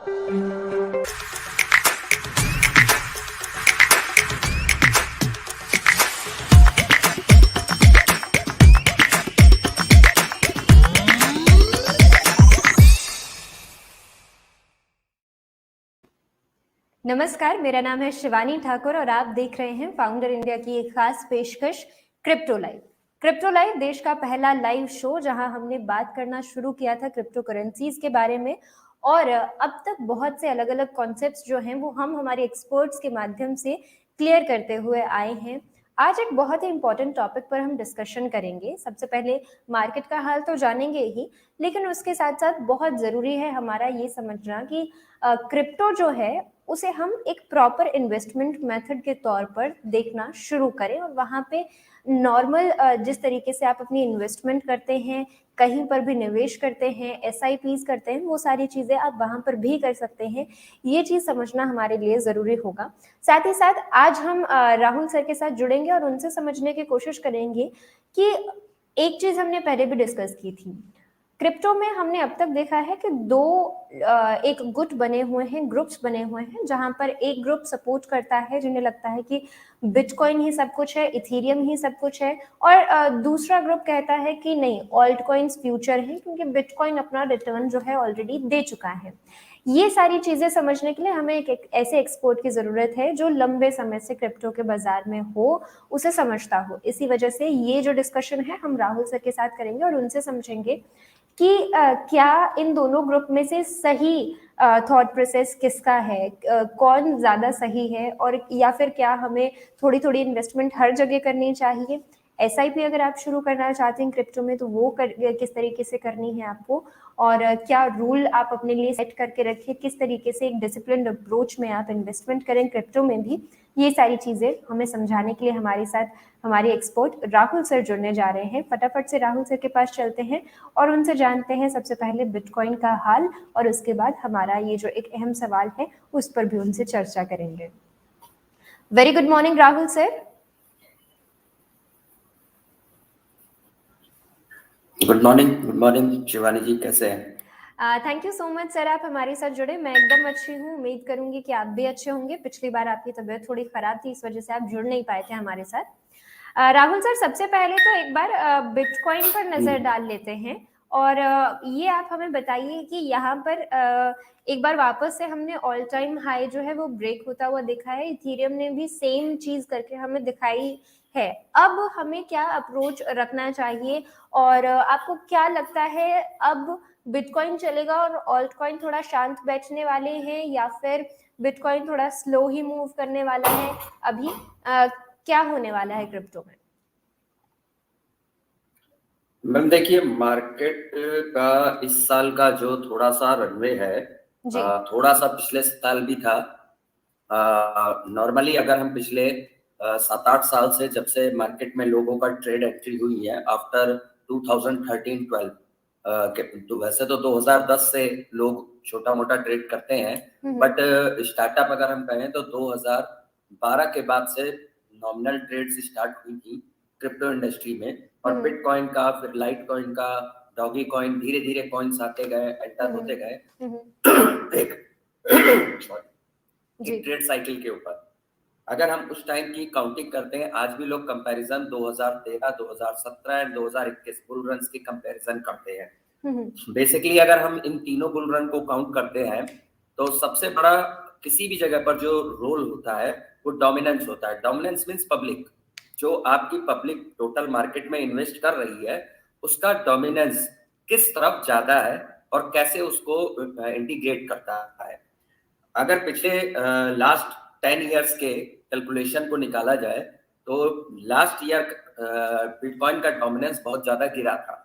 नमस्कार, मेरा नाम है शिवानी ठाकुर और आप देख रहे हैं फाउंडर इंडिया की एक खास पेशकश क्रिप्टो लाइव। क्रिप्टो लाइव देश का पहला लाइव शो जहां हमने बात करना शुरू किया था क्रिप्टो करेंसीज के बारे में, और अब तक बहुत से अलग अलग कॉन्सेप्ट्स जो हैं वो हम हमारे एक्सपर्ट्स के माध्यम से क्लियर करते हुए आए हैं। आज एक बहुत ही इंपॉर्टेंट टॉपिक पर हम डिस्कशन करेंगे। सबसे पहले मार्केट का हाल तो जानेंगे ही, लेकिन उसके साथ साथ बहुत ज़रूरी है हमारा ये समझना कि क्रिप्टो जो है उसे हम एक प्रॉपर इन्वेस्टमेंट मेथड के तौर पर देखना शुरू करें, और वहाँ पे नॉर्मल जिस तरीके से आप अपनी इन्वेस्टमेंट करते हैं, कहीं पर भी निवेश करते हैं, एसआईपीज करते हैं, वो सारी चीज़ें आप वहाँ पर भी कर सकते हैं। ये चीज़ समझना हमारे लिए ज़रूरी होगा। साथ ही साथ आज हम राहुल सर के साथ जुड़ेंगे और उनसे समझने की कोशिश करेंगे कि एक चीज़ हमने पहले भी डिस्कस की थी। क्रिप्टो में हमने अब तक देखा है कि एक गुट बने हुए हैं, ग्रुप्स बने हुए हैं, जहां पर एक ग्रुप सपोर्ट करता है जिन्हें लगता है कि बिटकॉइन ही सब कुछ है, इथेरियम ही सब कुछ है, और दूसरा ग्रुप कहता है कि नहीं, ऑल्ट कॉइन्स फ्यूचर है, क्योंकि बिटकॉइन अपना रिटर्न जो है ऑलरेडी दे चुका है। ये सारी चीजें समझने के लिए हमें एक ऐसे एक्सपर्ट की जरूरत है जो लंबे समय से क्रिप्टो के बाजार में हो, उसे समझता हो। इसी वजह से ये जो डिस्कशन है हम राहुल सर के साथ करेंगे और उनसे समझेंगे कि क्या इन दोनों ग्रुप में से सही थॉट प्रोसेस किसका है, कौन ज़्यादा सही है, और या फिर क्या हमें थोड़ी थोड़ी इन्वेस्टमेंट हर जगह करनी चाहिए। एसआईपी अगर आप शुरू करना चाहते हैं क्रिप्टो में तो वो किस तरीके से करनी है आपको, और क्या रूल आप अपने लिए सेट करके रखें, किस तरीके से एक डिसिप्लिन्ड अप्रोच में आप इन्वेस्टमेंट करें क्रिप्टो में भी। ये सारी चीज़ें हमें समझाने के लिए हमारे साथ हमारे एक्सपर्ट राहुल सर जुड़ने जा रहे हैं। फटाफट से राहुल सर के पास चलते हैं और उनसे जानते हैं सबसे पहले बिटकॉइन का हाल, और उसके बाद हमारा ये जो एक अहम सवाल है उस पर भी उनसे चर्चा करेंगे। Very good morning Rahul sir. Good morning Shivani ji, कैसे हैं? Thank you so much sir, आप हमारे साथ जुड़े। मैं एकदम अच्छी हूँ, उम्मीद करूंगी कि आप भी अच्छे होंगे। पिछली बार आपकी तबीयत थोड़ी खराब थी, इस वजह से आप जुड़ नहीं पाए थे हमारे साथ। राहुल सर, सबसे पहले तो एक बार बिटकॉइन पर नजर डाल लेते हैं, और ये आप हमें बताइए कि यहाँ पर एक बार वापस से हमने ऑल टाइम हाई जो है वो ब्रेक होता हुआ दिखा है। इथेरियम ने भी सेम चीज करके हमें दिखाई है। अब हमें क्या अप्रोच रखना चाहिए, और आपको क्या लगता है अब बिटकॉइन चलेगा और ऑल्ट कॉइन थोड़ा शांत बैठने वाले हैं, या फिर बिटकॉइन थोड़ा स्लो ही मूव करने वाला है? अभी क्या होने वाला है क्रिप्टो में? मैम देखिए, मार्केट का इस साल का जो थोड़ा सा रनवे है, थोड़ा सा पिछले साल भी था। नॉर्मली अगर हम पिछले 7-8 साल से, जब से मार्केट में लोगों का ट्रेड एंट्री हुई है आफ्टर 2013-12, तो वैसे तो 2010 से लोग छोटा मोटा ट्रेड करते हैं, बट स्टार्टअप अगर हम कहें तो 2012 के बाद से नॉमिनल ट्रेड्स स्टार्ट हुई थी क्रिप्टो इंडस्ट्री में। और बिटकॉइन का, फिर लाइट कॉइन का, डॉगी कॉइन, धीरे धीरे कॉइन्स आते गए, एंटर होते गए एक ट्रेड साइकिल के ऊपर। अगर हम उस टाइम की काउंटिंग करते हैं, आज भी लोग कंपैरिजन 2013, 2017 एंड 2021 बुल रन्स की कंपैरिजन करते हैं। बेसिकली अगर हम इन तीनों बुल रन को काउंट करते हैं तो सबसे बड़ा किसी भी जगह पर जो रोल होता है वो डोमिनेंस होता है। डोमिनेंस मींस पब्लिक, जो आपकी पब्लिक टोटल मार्केट में इन्वेस्ट कर रही है, उसका डोमिनेंस किस तरफ ज्यादा है और कैसे उसको इंटीग्रेट करता है। अगर पिछले लास्ट 10 इयर्स के कैलकुलेशन को निकाला जाए तो लास्ट ईयर बिटकॉइन का डोमिनेंस बहुत ज्यादा गिरा था।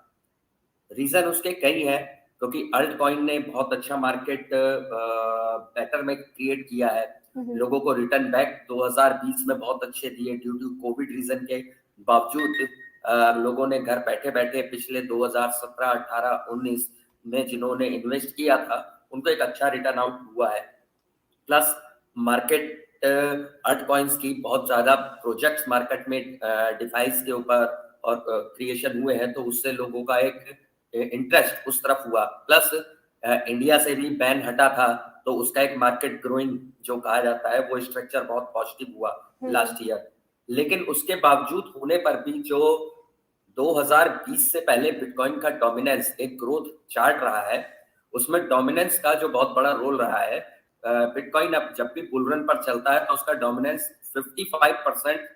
रीजन उसके कई हैं, क्योंकि अल्ट कॉइन ने बहुत अच्छा मार्केट पैटर्न में क्रिएट किया है। लोगों को रिटर्न बैक 2020 में बहुत अच्छे दिए ड्यू टू कोविड रीजन के बावजूद। लोगों ने घर बैठे बैठे पिछले 2017, 18, 19 में जिन्होंने इन्वेस्ट किया था उनको एक अच्छा रिटर्न आउट हुआ है। प्लस मार्केट अल्ट कॉइन्स की बहुत ज्यादा प्रोजेक्ट्स मार्केट में डिवाइस के ऊपर और क्रिएशन हुए हैं, तो उससे लोगों का एक इंटरेस्ट उस तरफ हुआ। प्लस इंडिया से भी बैन हटा था तो उसका एक मार्केट ग्रोइंग जो कहा जाता है वो स्ट्रक्चर बहुत पॉजिटिव हुआ लास्ट ईयर। लेकिन उसके बावजूद होने पर भी जो 2020 से पहले बिटकॉइन का डोमिनेंस एक ग्रोथ चार्ट रहा है, उसमें डोमिनेंस का जो बहुत बड़ा रोल रहा है, बिटकॉइन अब जब भी बुल रन पर चलता है तो उसका डोमिनेंस 55%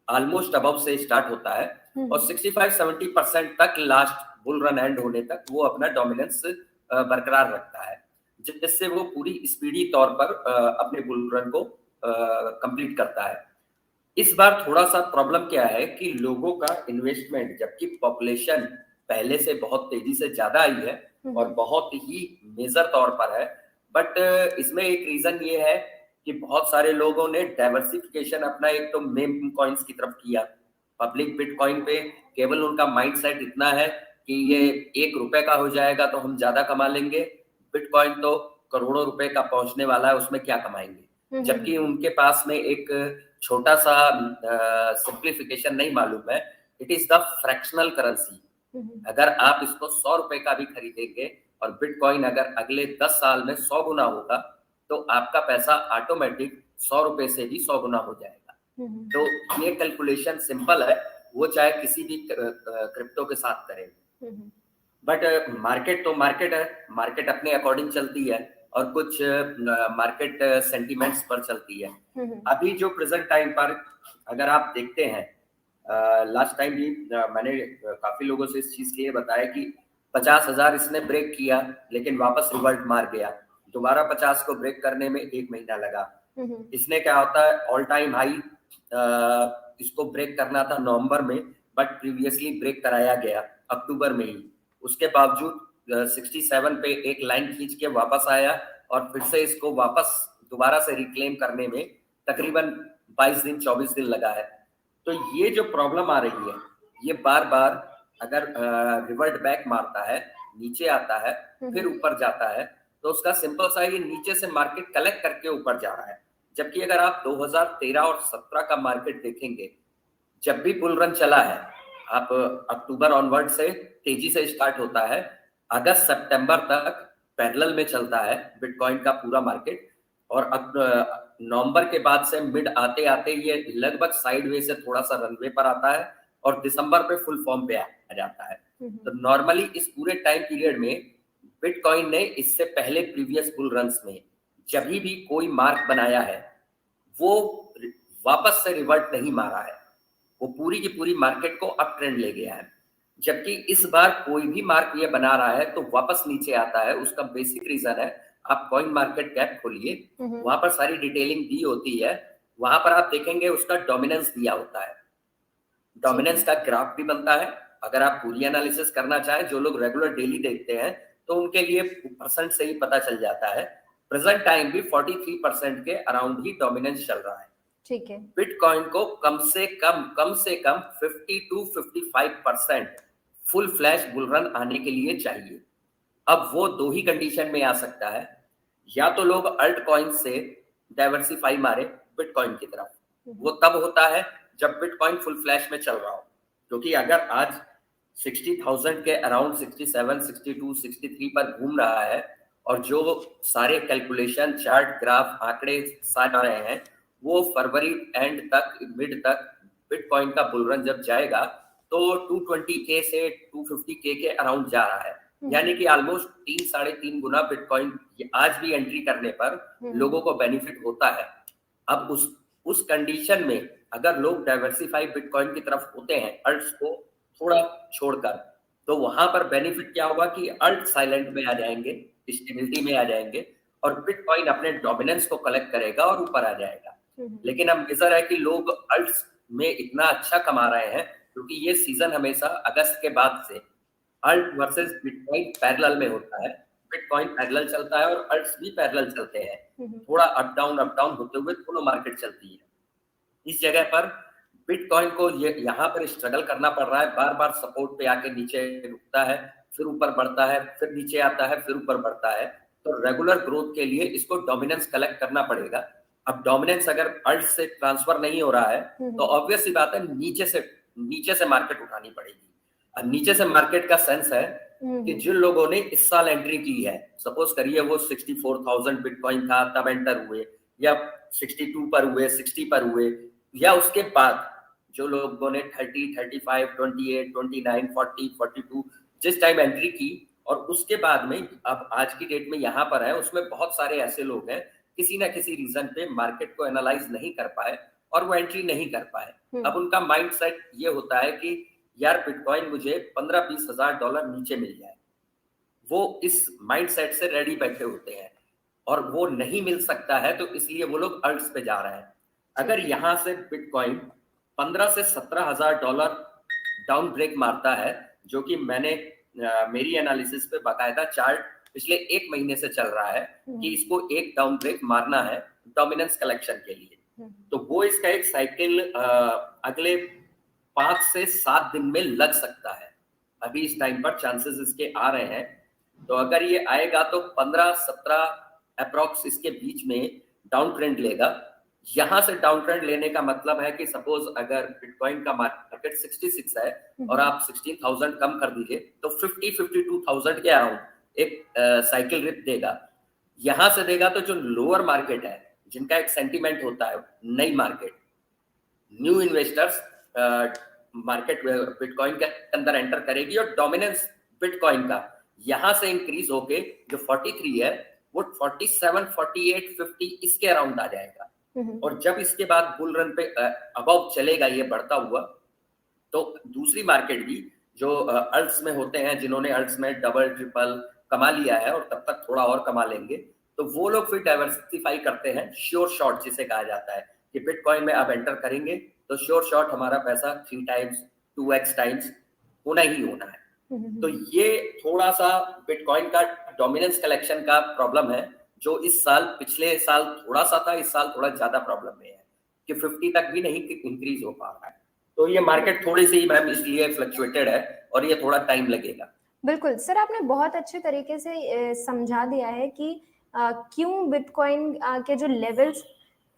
ऑलमोस्ट अबव से स्टार्ट होता है और 65-70% तक लास्ट बुल रन एंड होने तक वो अपना डोमिनेंस बरकरार रखता है, जिससे वो पूरी स्पीडी तौर पर अपने बुल रन को कंप्लीट करता है। इस बार थोड़ा सा प्रॉब्लम क्या है कि लोगों का इन्वेस्टमेंट, जबकि पॉपुलेशन पहले से बहुत तेजी से ज्यादा आई है और बहुत ही मेजर तौर पर है, बट इसमें एक रीजन ये है कि बहुत सारे लोगों ने डाइवर्सिफिकेशन अपना एक तो मेम कॉइन्स की तरफ किया। पब्लिक बिटकॉइन पे केवल उनका माइंडसेट इतना है कि ये ₹1 का हो जाएगा तो हम ज्यादा कमा लेंगे, बिटकॉइन तो करोड़ों रुपए का पहुंचने वाला है, उसमें क्या कमाएंगे। जबकि उनके पास में एक छोटा सा सिंप्लीफिकेशन नहीं मालूम है, it is the fractional currency. अगर आप इसको ₹100 का भी खरीदेंगे और बिटकॉइन अगर अगले 10 साल में 100 गुना होगा तो आपका पैसा ऑटोमेटिक ₹100 से भी 100 गुना हो जाएगा। तो ये कैलकुलेशन सिंपल है, वो चाहे किसी भी क्रिप्टो के साथ करें। बट मार्केट तो मार्केट है, मार्केट अपने अकॉर्डिंग चलती है और कुछ मार्केट सेंटिमेंट्स पर चलती है। अभी जो प्रेजेंट टाइम पर अगर आप देखते हैं, लास्ट टाइम भी मैंने काफी लोगों से इस चीज के लिए बताया कि 50,000 इसने ब्रेक किया लेकिन वापस रिवर्ट मार गया, दोबारा 50 को ब्रेक करने में 1 महीना लगा। इसने क्या होता है, ऑल टाइम हाई इसको ब्रेक करना था नवंबर में, बट प्रीवियसली ब्रेक कराया गया अक्टूबर में ही। उसके बावजूद 67 पे एक लाइन खींच के वापस आया और फिर से इसको वापस दोबारा से रिक्लेम करने में तकरीबन 22 दिन 24 दिन लगा है। तो ये जो प्रॉब्लम आ रही है, ये बार बार अगर रिवर्ट बैक मारता है, नीचे आता है फिर ऊपर जाता है, तो उसका सिंपल सा ये नीचे से मार्केट कलेक्ट करके ऊपर जा रहा है। जबकि अगर आप 2013 और 17 का मार्केट देखेंगे, जब भी बुल रन चला है, आप अक्टूबर ऑनवर्ड से तेजी से स्टार्ट होता है, अगस्त सितंबर तक पैरेलल में चलता है बिटकॉइन का पूरा मार्केट, और नवंबर के बाद से मिड आते आते ये लगभग साइडवे से थोड़ा सा रनवे पर आता है और दिसंबर पे फुल फॉर्म पे आ जाता है। तो नॉर्मली इस पूरे टाइम पीरियड में बिटकॉइन ने इससे पहले प्रीवियस बुल रन्स में जब भी कोई मार्क बनाया है, वो वापस से रिवर्ट नहीं मारा है, वो पूरी की पूरी मार्केट को अप ट्रेंड ले गया है। जबकि इस बार कोई भी मार्क ये बना रहा है तो वापस नीचे आता है। उसका बेसिक रीजन है, आप कॉइन मार्केट कैप खोलिए, वहां पर सारी डिटेलिंग दी होती है, वहां पर आप देखेंगे उसका डोमिनेंस दिया होता है, डोमिनेंस का ग्राफ भी बनता है। अगर आप पूरी एनालिसिस करना चाहें, जो लोग रेगुलर डेली देखते हैं तो उनके लिए परसेंट से ही पता चल जाता है। प्रेजेंट टाइम भी 43% के अराउंड ही डोमिनेंस चल रहा है। ठीक है। बिटकॉइन को कम से कम 50 to 55% full flash bull run आने के लिए चाहिए। अब वो दो ही कंडीशन में आ सकता है, या तो लोग अल्ट कॉइन से डाइवर्सिफाई मारे बिटकॉइन की तरफ, वो तब होता है जब बिटकॉइन फुल फ्लैश में चल रहा हो। क्योंकि अगर आज 60,000 के अराउंड 67, 62, 63 पर घूम रहा है और जो सारे कैलकुलेशन, चार्ट, ग्राफ, आंकड़े साथ आ रहे हैं, वो फरवरी एंड तक, मिड तक बिटकॉइन का बुल रन जब जाएगा तो 220K से 250K के अराउंड जा रहा है। यानी कि ऑलमोस्ट 3-3.5 गुना बिटकॉइन आज भी एंट्री करने पर लोगों को बेनिफिट होता है। अब उस कंडीशन में अगर लोग डाइवर्सिफाई बिटकॉइन की तरफ होते हैं, अल्ट्स को थोड़ा छोड़कर, तो वहां पर बेनिफिट क्या होगा कि अल्ट साइलेंट में आ जाएंगे, स्टेबिलिटी में आ जाएंगे और बिटकॉइन अपने डोमिनेंस को कलेक्ट करेगा और ऊपर आ जाएगा। लेकिन अब मेजर है कि लोग अल्ट्स में इतना अच्छा कमा रहे हैं क्योंकि ये सीजन हमेशा अगस्त के बाद से अल्ट वर्सेस बिटकॉइन पैरेलल में होता है। बिटकॉइन पैरेलल चलता है और अल्ट्स भी पैरेलल चलते हैं, थोड़ा अप डाउन होते हुए दोनों मार्केट चलती है। इस जगह पर बिटकॉइन को यहाँ पर स्ट्रगल करना पड़ रहा है, बार बार सपोर्ट पे आके नीचे रुकता है, फिर ऊपर बढ़ता है, फिर नीचे आता है, फिर ऊपर बढ़ता है। तो रेगुलर ग्रोथ के लिए इसको डोमिनेंस कलेक्ट करना पड़ेगा। अब डोमिनेंस अगर अल्ट से ट्रांसफर नहीं हो रहा है तो ऑब्वियस सी बात है नीचे से मार्केट उठानी पड़ेगी। अब नीचे से मार्केट का सेंस है कि जिन लोगों ने इस साल एंट्री की है, सपोज करिए वो 64,000 बिटकॉइन था तब एंटर हुए, या 62 पर हुए, 60 पर हुए, या उसके बाद जो लोगों ने 30, 35, 28, 29, 40, 42 जिस टाइम एंट्री की, और उसके बाद में अब आज की डेट में यहाँ पर है, उसमें बहुत सारे ऐसे लोग हैं किसी ना किसी रीजन पे मार्केट को एनालाइज नहीं कर पाए और वो एंट्री नहीं कर पाए। अब उनका माइंड सेट ये होता है कि यार बिटकॉइन मुझे 15-20 हजार डॉलर नीचे मिल जाए, वो इस माइंड सेट से रेडी बैठे होते हैं, और वो नहीं मिल सकता है तो इसलिए वो लोग अल्ट्स पे जा रहे हैं। अगर यहाँ से बिटकॉइन 15 से 17 हजार डॉलर डाउन ब्रेक मारता है, जो कि मैंने मेरी एनालिसिस पे बाकायदा चार्ट पिछले 1 महीने से चल रहा है कि इसको एक डाउन ब्रेक मारना है डोमिनेंस कलेक्शन के लिए, तो वो इसका एक साइकिल अगले 5 से 7 दिन में लग सकता है। अभी इस टाइम पर चांसेस इसके आ रहे हैं, तो अगर ये आएगा तो 15-17 अप्रॉक्स इसके बीच में डाउन ट्रेंड लेगा। यहां से डाउन ट्रेंड लेने का मतलब है कि सपोज अगर बिटकॉइन का मार्केट 66 है और आप 16,000 कम कर दीजिए तो 52,000 के अराउंड एक साइकिल रिप देगा। यहां से देगा तो जो लोअर मार्केट है, जिनका एक सेंटीमेंट होता है, नई market, new investors market bitcoin के अंदर एंटर करेगी और डोमिनेंस बिटकॉइन का यहां से इंक्रीज होके जो 43 है वो 47, 48, 50 इसके अराउंड आ जाएगा। और जब इसके बाद बुल रन पे अबव चलेगा ये बढ़ता हुआ, तो दूसरी मार्केट भी जो अल्ट्स में होते हैं, जिन्होंने अल्ट्स में डबल ट्रिपल कमा लिया है और तब तक थोड़ा और कमा लेंगे, तो वो लोग फिर डाइवर्सिफाई करते हैं, श्योर शॉर्ट जिसे कहा जाता है कि बिटकॉइन में अब एंटर करेंगे तो श्योर शॉर्ट हमारा पैसा 3 टाइम्स 2x टाइम्स होना ही होना है। तो ये थोड़ा सा बिटकॉइन का डोमिनेंस कलेक्शन का प्रॉब्लम है, जो इस साल, पिछले साल थोड़ा सा था, इस साल थोड़ा ज्यादा प्रॉब्लम में है कि 50 तक भी नहीं इंक्रीज हो पा रहा है। तो ये मार्केट थोड़ी सी मैम इसलिए फ्लक्चुएटेड है और ये थोड़ा टाइम लगेगा। बिल्कुल सर, आपने बहुत अच्छे तरीके से समझा दिया है कि क्यों बिटकॉइन के जो लेवल्स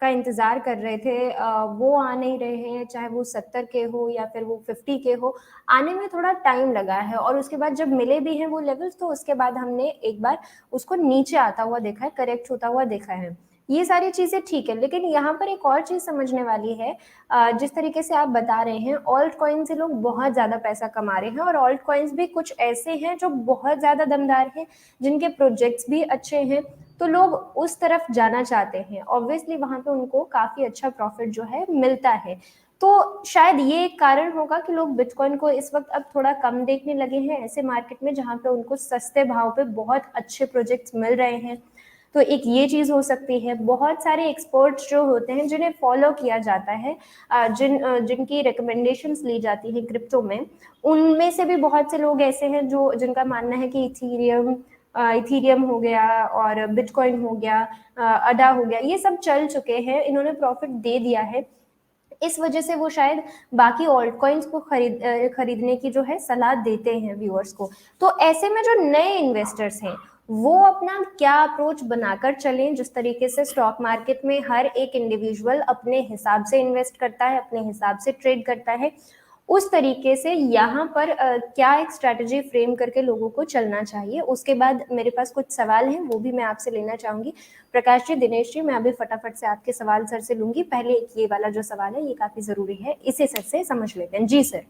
का इंतजार कर रहे थे वो आ नहीं रहे हैं, चाहे वो 70 के हो या फिर वो 50 के हो, आने में थोड़ा टाइम लगा है। और उसके बाद जब मिले भी हैं वो लेवल्स, तो उसके बाद हमने एक बार उसको नीचे आता हुआ देखा है, करेक्ट होता हुआ देखा है। ये सारी चीजें ठीक है, लेकिन यहाँ पर एक और चीज समझने वाली है। जिस तरीके से आप बता रहे हैं, ऑल्ट कॉइन से लोग बहुत ज्यादा पैसा कमा रहे हैं, और ऑल्ट कॉइन्स भी कुछ ऐसे हैं जो बहुत ज्यादा दमदार हैं, जिनके प्रोजेक्ट्स भी अच्छे हैं, तो लोग उस तरफ जाना चाहते हैं। ऑब्वियसली वहां पे उनको काफी अच्छा प्रॉफिट जो है मिलता है। तो शायद ये एक कारण होगा कि लोग बिटकॉइन को इस वक्त अब थोड़ा कम देखने लगे हैं ऐसे मार्केट में जहां पे उनको सस्ते भाव पे बहुत अच्छे प्रोजेक्ट्स मिल रहे हैं। तो एक ये चीज हो सकती है। बहुत सारे एक्सपर्ट्स जो होते हैं जिन्हें फॉलो किया जाता है, जिनकी रिकमेंडेशंस ली जाती है क्रिप्टो में, उनमें से भी बहुत से लोग ऐसे हैं जो जिनका मानना है कि इथीरियम हो गया और बिटकॉइन हो गया, अडा हो गया, ये सब चल चुके हैं, इन्होंने प्रॉफिट दे दिया है। इस वजह से वो शायद बाकी ऑल्ट कॉइन्स को खरीदने की जो है सलाह देते हैं व्यूअर्स को। तो ऐसे में जो नए इन्वेस्टर्स हैं वो अपना क्या अप्रोच बनाकर चलें, जिस तरीके से स्टॉक मार्केट में हर एक इंडिविजुअल अपने हिसाब से इन्वेस्ट करता है, अपने हिसाब से ट्रेड करता है, उस तरीके से यहाँ पर क्या एक स्ट्रैटेजी फ्रेम करके लोगों को चलना चाहिए। उसके बाद मेरे पास कुछ सवाल हैं, वो भी मैं आपसे लेना चाहूंगी। प्रकाश जी, दिनेश जी, मैं अभी फटाफट से आपके सवाल सर से लूंगी। पहले एक ये वाला जो सवाल है ये काफी जरूरी है, इसे सर से समझ लेते हैं। जी सर।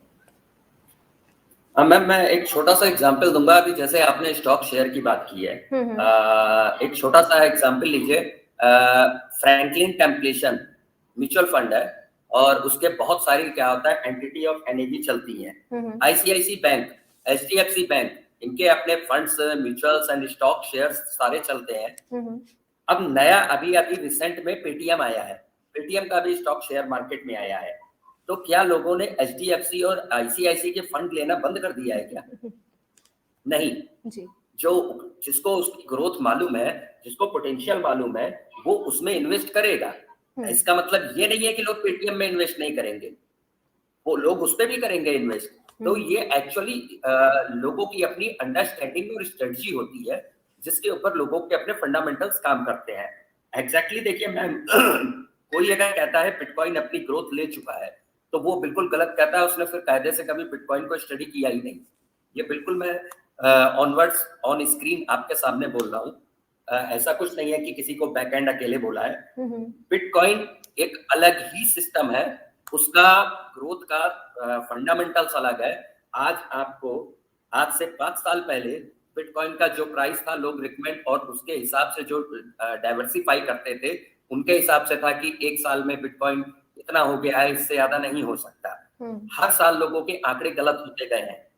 मैम मैं एक छोटा सा एग्जांपल दूंगा। अभी जैसे आपने स्टॉक शेयर की बात की है, एक छोटा सा एग्जांपल लीजिए। फ्रैंकलिन टेम्पलेशन म्यूचुअल फंड है और उसके बहुत सारी क्या होता है एंटिटी ऑफ एनएवी चलती हैं। आईसीआईसी बैंक, एचडीएफसी बैंक, इनके अपने funds, mutuals and stock shares सारे चलते हैं। अब नया अभी रिसेंट में पेटीएम आया है, पेटीएम का भी स्टॉक शेयर मार्केट में आया है। तो क्या लोगों ने एचडीएफसी और आईसीआईसी के फंड लेना बंद कर दिया है क्या? नहीं जी। जो जिसको उसकी ग्रोथ मालूम है, जिसको पोटेंशियल मालूम है, वो उसमें इन्वेस्ट करेगा। इसका मतलब ये नहीं है कि लोग पेटीएम में इन्वेस्ट नहीं करेंगे, वो लोग उस पर भी करेंगे इन्वेस्ट। तो ये एक्चुअली लोगों की अपनी अंडरस्टैंडिंग और स्ट्रेटजी होती है, जिसके ऊपर लोगों के अपने फंडामेंटल्स काम करते हैं। एग्जैक्टली देखिए मैम, कोई अगर कहता है बिटकॉइन अपनी ग्रोथ ले चुका है तो वो बिल्कुल गलत कहता है, उसने फिर कायदे से कभी बिटकॉइन को स्टडी किया ही नहीं। ये बिल्कुल मैं ऑनवर्ड्स ऑन स्क्रीन आपके सामने बोल रहा हूँ। ऐसा कुछ नहीं है कि किसी को बैकएंड अकेले बोला है। बिटकॉइन एक अलग ही सिस्टम है, उसका ग्रोथ का फंडामेंटल्स अलग है। आज से 5 साल पहले बिटकॉइन का जो प्राइस था, लोग रिकमेंड और उसके हिसाब से जो डाइवर्सिफाई करते थे, उनके हिसाब से था कि 1 साल में बिटकॉइन इतना हो गया है, इससे ज्यादा नहीं हो सकता। हर साल लोगों के आंकड़े गलत होते गए हैं।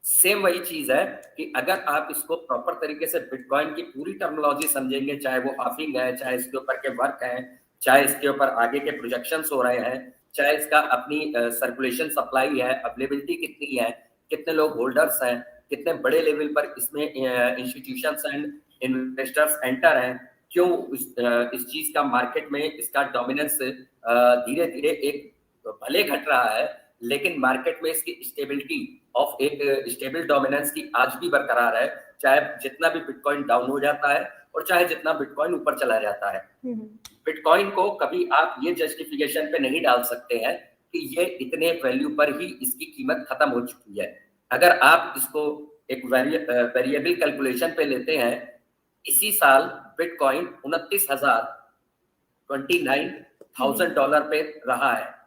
सेम वही चीज है कि अगर आप इसको प्रॉपर तरीके से बिटकॉइन की पूरी टर्मिनोलॉजी समझेंगे, चाहे वो हाफिंग है, चाहे इसके ऊपर के वर्क है, चाहे इसके ऊपर आगे के प्रोजेक्शंस हो रहे हैं, चाहे इसका अपनी सर्कुलेशन सप्लाई है, अवेलेबिलिटी कितनी है, कितने लोग होल्डर्स हैं, कितने बड़े लेवल पर इसमें इंस्टीट्यूशंस एंड इन्वेस्टर्स एंटर हैं, क्यों इस चीज का मार्केट में इसका डोमिनेंस धीरे धीरे एक भले घट रहा है, लेकिन मार्केट में इसकी स्टेबिलिटी ऑफ एक स्टेबल डोमिनेंस की आज भी बरकरार है, चाहे जितना भी बिटकॉइन डाउन हो जाता है और चाहे जितना बिटकॉइन ऊपर चला जाता है। बिटकॉइन को कभी आप ये जस्टिफिकेशन पे नहीं डाल सकते हैं कि ये इतने वैल्यू पर ही इसकी कीमत खत्म हो चुकी है। अगर आप इसको एक वेरिएबल कैलकुलेशन पे लेते हैं, इसी साल बिटकॉइन $29,000 पे रहा है,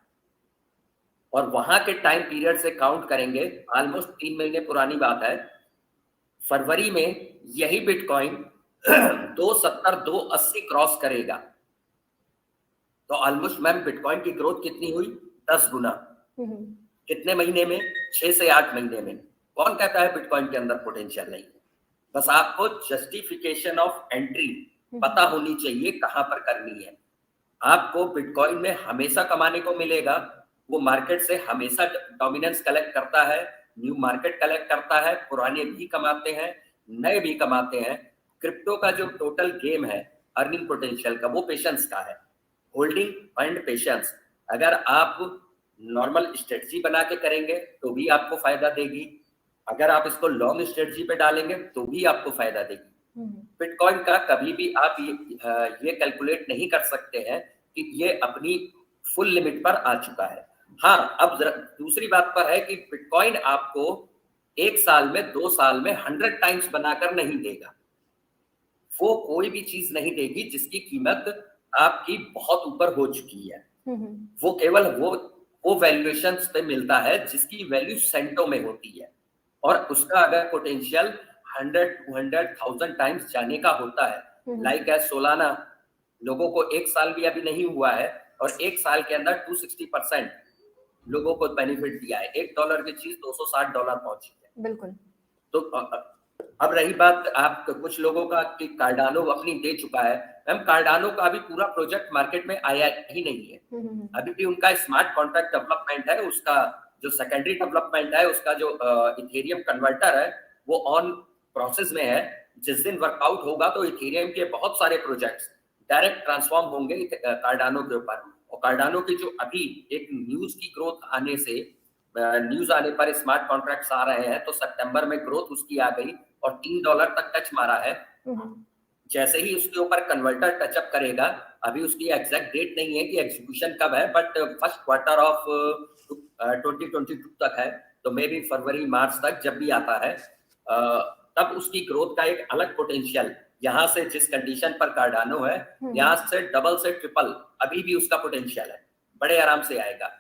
और वहां के टाइम पीरियड से काउंट करेंगे, ऑलमोस्ट 3 महीने पुरानी बात है, फरवरी में यही बिटकॉइन 270-280 क्रॉस करेगा। तो ऑलमोस्ट मैम बिटकॉइन की ग्रोथ कितनी हुई? 10 गुना। कितने महीने में? 6 से 8 महीने में। कौन कहता है बिटकॉइन के अंदर पोटेंशियल नहीं? बस आपको जस्टिफिकेशन ऑफ एंट्री पता होनी चाहिए, कहां पर करनी है। आपको बिटकॉइन में हमेशा कमाने को मिलेगा, वो मार्केट से हमेशा डोमिनेंस कलेक्ट करता है, न्यू मार्केट कलेक्ट करता है, पुराने भी कमाते हैं, नए भी कमाते हैं। क्रिप्टो का जो टोटल गेम है अर्निंग पोटेंशियल का, वो पेशेंस का है, होल्डिंग एंड पेशेंस। अगर आप नॉर्मल स्ट्रेटजी बना के करेंगे तो भी आपको फायदा देगी, अगर आप इसको लॉन्ग स्ट्रेटजी पे डालेंगे तो भी आपको फायदा देगी। बिटकॉइन का कभी भी आप ये कैलकुलेट नहीं कर सकते हैं कि ये अपनी फुल लिमिट पर आ चुका है। हाँ, अब दूसरी बात पर है कि बिटकॉइन आपको 1 साल में, 2 साल में 100 टाइम्स बनाकर नहीं देगा। वो कोई भी चीज नहीं देगी जिसकी कीमत आपकी बहुत ऊपर हो चुकी है। वो केवल वो वैल्यूएशंस पे मिलता है जिसकी वैल्यू सेंटों में होती है, और उसका अगर पोटेंशियल 100-200,000 टाइम्स जाने का होता है, लाइक एज सोलाना, लोगों को 1 साल भी अभी नहीं हुआ है और 1 साल के अंदर 260% लोगों को बेनिफिट दिया है। $1 की चीज $260 पहुंची है। बिल्कुल। तो अब रही बात आप कुछ लोगों का कि कार्डानो अपनी दे चुका है। मैम, कार्डानो का अभी पूरा प्रोजेक्ट मार्केट में आया ही नहीं है। अभी भी उनका स्मार्ट कॉन्ट्रैक्ट डेवलपमेंट है, उसका जो सेकेंडरी डेवलपमेंट है, उसका जो इथेरियम कन्वर्टर है, वो ऑन प्रोसेस में है। जिस दिन वर्कआउट होगा तो इथेरियम के बहुत सारे प्रोजेक्ट्स डायरेक्ट ट्रांसफॉर्म होंगे कार्डानो के ऊपर। और कार्डानो की जो अभी एक न्यूज की ग्रोथ आने से, न्यूज आने पर स्मार्ट कॉन्ट्रैक्ट्स आ रहे हैं, तो सितंबर में ग्रोथ उसकी आ गई और $3 तक टच मारा है। जैसे ही उसके ऊपर कन्वर्टर टचअप करेगा, अभी उसकी एग्जैक्ट डेट नहीं है कि एग्जीक्यूशन कब है, बट फर्स्ट क्वार्टर ऑफ 2022 तक है, तो मे बी फरवरी मार्च तक जब भी आता है, तब उसकी ग्रोथ का एक अलग पोटेंशियल, यहाँ से जिस कंडीशन पर कार्डानो है, यहाँ से डबल से ट्रिपल अभी भी उसका पोटेंशियल है, बड़े आराम से आएगा।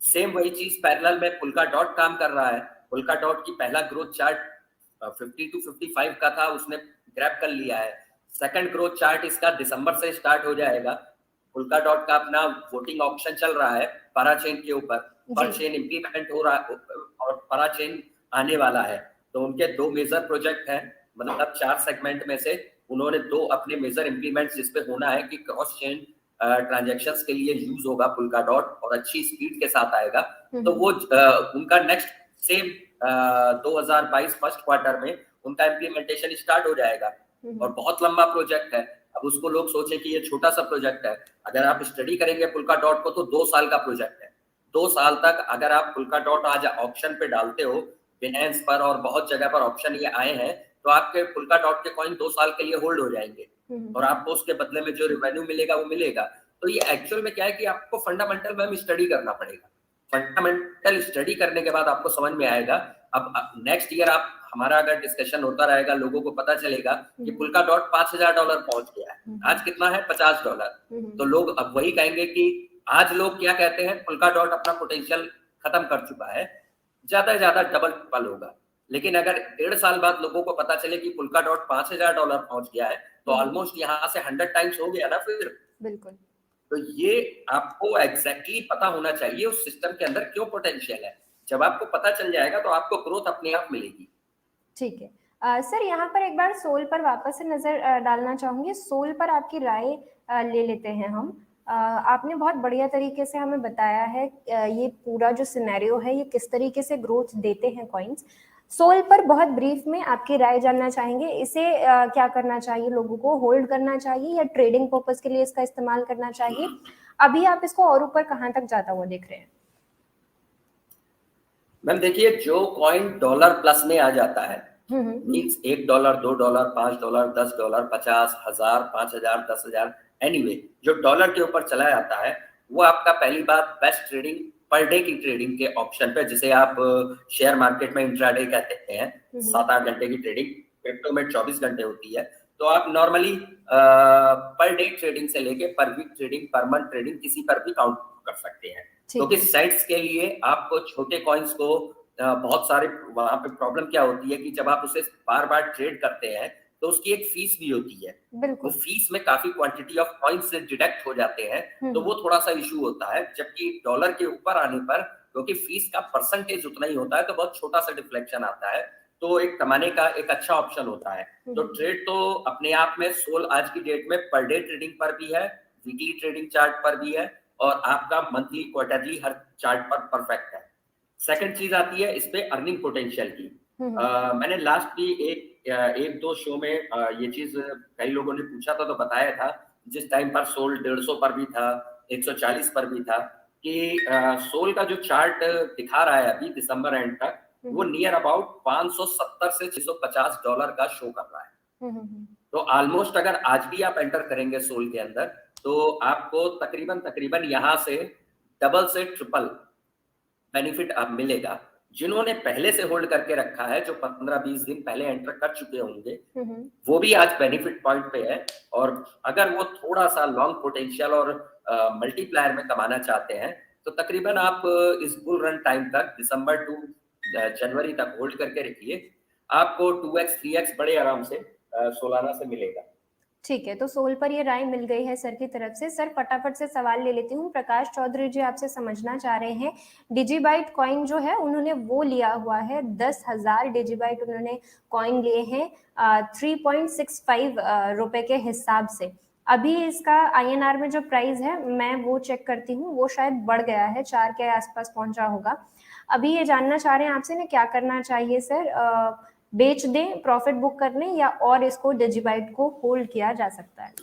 सेम वही चीज पैरेलल में पुल्का डॉट काम कर रहा है। पुल्का डॉट की पहला ग्रोथ चार्ट 50 to 55 का था, उसने ग्रैब कर लिया है। सेकंड ग्रोथ चार्ट इसका दिसंबर से स्टार्ट हो जाएगा। पुल्का डॉट का अपना वोटिंग ऑप्शन चल रहा है पैराचेन के ऊपर, पर चेन इंप्लीमेंट हो रहा है और पैराचेन आने वाला है। तो उनके 2 मेजर प्रोजेक्ट हैं, मतलब 4 सेगमेंट में से उन्होंने 2 अपने मेजर इंप्लीमेंट जिसपे होना है कि क्रॉस चेन ट्रांजैक्शंस के लिए यूज होगा पुल्का डॉट और अच्छी स्पीड के साथ आएगा। तो वो उनका नेक्स्ट सेम 2022 फर्स्ट क्वार्टर में उनका इम्प्लीमेंटेशन स्टार्ट हो जाएगा, और बहुत लंबा प्रोजेक्ट है। अब उसको लोग सोचे कि ये छोटा सा प्रोजेक्ट है, अगर आप स्टडी करेंगे पुल्का डॉट को तो 2 साल का प्रोजेक्ट है। 2 साल तक अगर आप पुल्का डॉट आज ऑप्शन पे डालते हो, बिनेंस पर और बहुत जगह पर ऑप्शन ये आए हैं, तो आपके पुल्का डॉट के कॉइन 2 साल के लिए होल्ड हो जाएंगे और आपको उसके बदले में जो रेवेन्यू मिलेगा वो मिलेगा। तो ये एक्चुअल में क्या है कि आपको फंडामेंटल में स्टडी करना पड़ेगा। फंडामेंटल स्टडी करने के बाद आपको समझ में आएगा। अब नेक्स्ट ईयर आप हमारा अगर डिस्कशन होता रहेगा, लोगों को पता चलेगा कि पुल्का डॉट $5,000 पहुंच गया है, आज कितना है $50, तो लोग अब वही कहेंगे कि आज लोग क्या कहते हैं, पुल्का डॉट अपना पोटेंशियल खत्म कर चुका है, ज्यादा से ज्यादा डबल ट्रिपल होगा। लेकिन अगर 1.5 साल बाद लोगों को पता चले कि पुल्का डॉट $5,000 पहुंच गया है, तो ऑलमोस्ट यहाँ से 100 टाइम्स हो गया ना फिर। बिल्कुल। तो ये आपको एग्जैक्टली पता होना चाहिए उस सिस्टम के अंदर क्यों पोटेंशियल है। जब आपको पता चल जाएगा तो आपको ग्रोथ अपने आप मिलेगी। ठीक है। सर यहाँ पर एक बार सोल पर वापस से नजर डालना चाहूंगी। सोल पर आपकी राय ले लेते हैं हम। आपने बहुत बढ़िया तरीके से हमें बताया है ये पूरा जो सिनेरियो है ये किस तरीके से ग्रोथ देते हैं कॉइन्स। सोल पर बहुत ब्रीफ में आपकी राय जानना चाहेंगे। इसे क्या करना चाहिए, लोगों को होल्ड करना चाहिए या ट्रेडिंग पर्पस के लिए इसका इस्तेमाल करना चाहिए? अभी आप इसको और ऊपर कहाँ तक जाता हुआ देख रहे हैं? मैम देखिए, जो कॉइन डॉलर प्लस में आ जाता है, मीन्स $1, $2, $5, $10, $50, 1000, 5000, 10,000, एनीवे जो डॉलर के ऊपर चला जाता है, वो आपका पहली बात बेस्ट ट्रेडिंग पर डे की ट्रेडिंग के ऑप्शन पे, जिसे आप शेयर मार्केट में इंट्राडे कहते हैं, 7-8 घंटे की ट्रेडिंग, क्रिप्टो में 24 घंटे होती है। तो आप नॉर्मली पर डे ट्रेडिंग से लेके per week trading, per month trading किसी पर भी काउंट कर सकते हैं। क्योंकि साइट्स के लिए आपको छोटे कॉइन्स को बहुत सारे, वहां पे प्रॉब्लम क्या होती है कि जब आप उसे बार बार ट्रेड करते हैं तो उसकी एक फीस भी होती है। वो फीस में काफी क्वांटिटी ऑफ कॉइन्स से डिडक्ट हो जाते हैं, तो वो थोड़ा सा इशू होता है। जबकि डॉलर के ऊपर आने पर, क्योंकि फीस का परसेंटेज उतना ही होता है, तो बहुत छोटा सा डिफ्लेक्शन आता है, तो एक कमाने का एक अच्छा ऑप्शन होता है। तो ट्रेड तो अपने आप में सोल आज की डेट में पर डे ट्रेडिंग पर भी है, वीकली ट्रेडिंग चार्ट पर भी है, और आपका मंथली क्वार्टरली हर चार्ट पर परफेक्ट है। सेकंड चीज आती है इस पे अर्निंग पोटेंशियल की। मैंने लास्ट भी एक दो शो में ये चीज कई लोगों ने पूछा था, तो बताया था, जिस टाइम पर सोल 150 पर भी था, 140 पर भी था, कि सोल का जो चार्ट दिखा रहा है अभी दिसंबर एंड तक, वो नियर अबाउट $570 से $650 का शो कर रहा है। तो ऑलमोस्ट अगर आज भी आप एंटर करेंगे सोल के अंदर, तो आपको तकरीबन यहाँ से डबल से ट्रिपल बेनिफिट अब मिलेगा। जिन्होंने पहले से होल्ड करके रखा है, जो 15-20 दिन पहले एंटर कर चुके होंगे, वो भी आज बेनिफिट पॉइंट पे है। और अगर वो थोड़ा सा लॉन्ग पोटेंशियल और मल्टीप्लायर में कमाना चाहते हैं, तो तकरीबन आप इस बुल रन टाइम तक, दिसंबर टू जनवरी तक होल्ड करके रखिए, आपको 2x 3x बड़े आराम से सोलाना से मिलेगा। ठीक है, तो सोल पर ये राय मिल गई है सर की तरफ से। सर फटाफट से सवाल ले लेती हूँ। प्रकाश चौधरी जी आपसे समझना चाह रहे हैं, डिजीबाइट कॉइन जो है उन्होंने वो लिया हुआ है, 10,000 डिजीबाइट उन्होंने कॉइन लिए हैं 3.65 रुपए के हिसाब से। अभी इसका INR में जो प्राइस है मैं वो चेक करती हूँ, वो शायद बढ़ गया है, 4 के आसपास पहुंचा होगा। अभी ये जानना चाह रहे हैं आपसे ना, क्या करना चाहिए सर? बेच दें, प्रॉफिट बुक कर लें, या और इसको डिजीबाइट को होल्ड किया जा सकता है?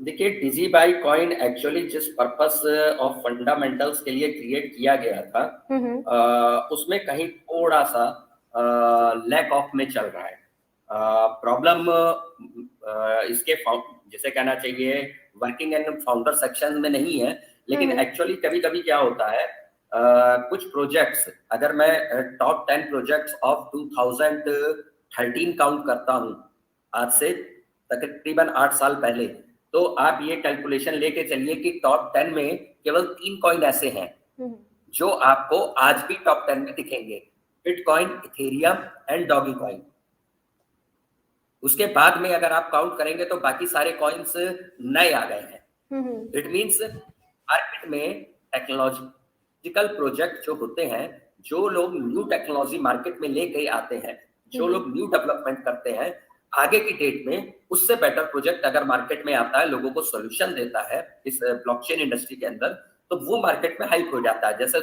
देखिए, डिजीबाई कॉइन एक्चुअली जिस पर्पस ऑफ फंडामेंटल्स के लिए क्रिएट किया गया था, उसमें कहीं थोड़ा सा लैक ऑफ में चल रहा है। प्रॉब्लम इसके जिसे कहना चाहिए वर्किंग एंड फाउंडर सेक्शन में नहीं है, लेकिन एक्चुअली कभी कभी क्या होता है, कुछ प्रोजेक्ट्स, अगर मैं टॉप 10 प्रोजेक्ट्स ऑफ 2013 काउंट करता हूँ, आज से तकरीबन 8 साल पहले, तो आप ये कैलकुलेशन लेके चलिए कि टॉप 10 में केवल 3 कॉइन ऐसे हैं जो आपको आज भी टॉप 10 में दिखेंगे, bitcoin, Ethereum and doggy coin. उसके बाद में अगर आप काउंट करेंगे तो बाकी सारे कॉइन्स नए आ गए हैं। इट मींस मार्केट में टेक्नोलॉजिकल प्रोजेक्ट जो होते हैं, जो लोग न्यू टेक्नोलॉजी मार्केट में लेके आते हैं, जो लोग न्यू डेवलपमेंट करते हैं, आगे की डेट में उससे बेटर प्रोजेक्ट अगर मार्केट में आता है, लोगों को सॉल्यूशन देता है इस ब्लॉकचेन इंडस्ट्री के अंदर, तो वो मार्केट में हाइप हो जाता है। जैसे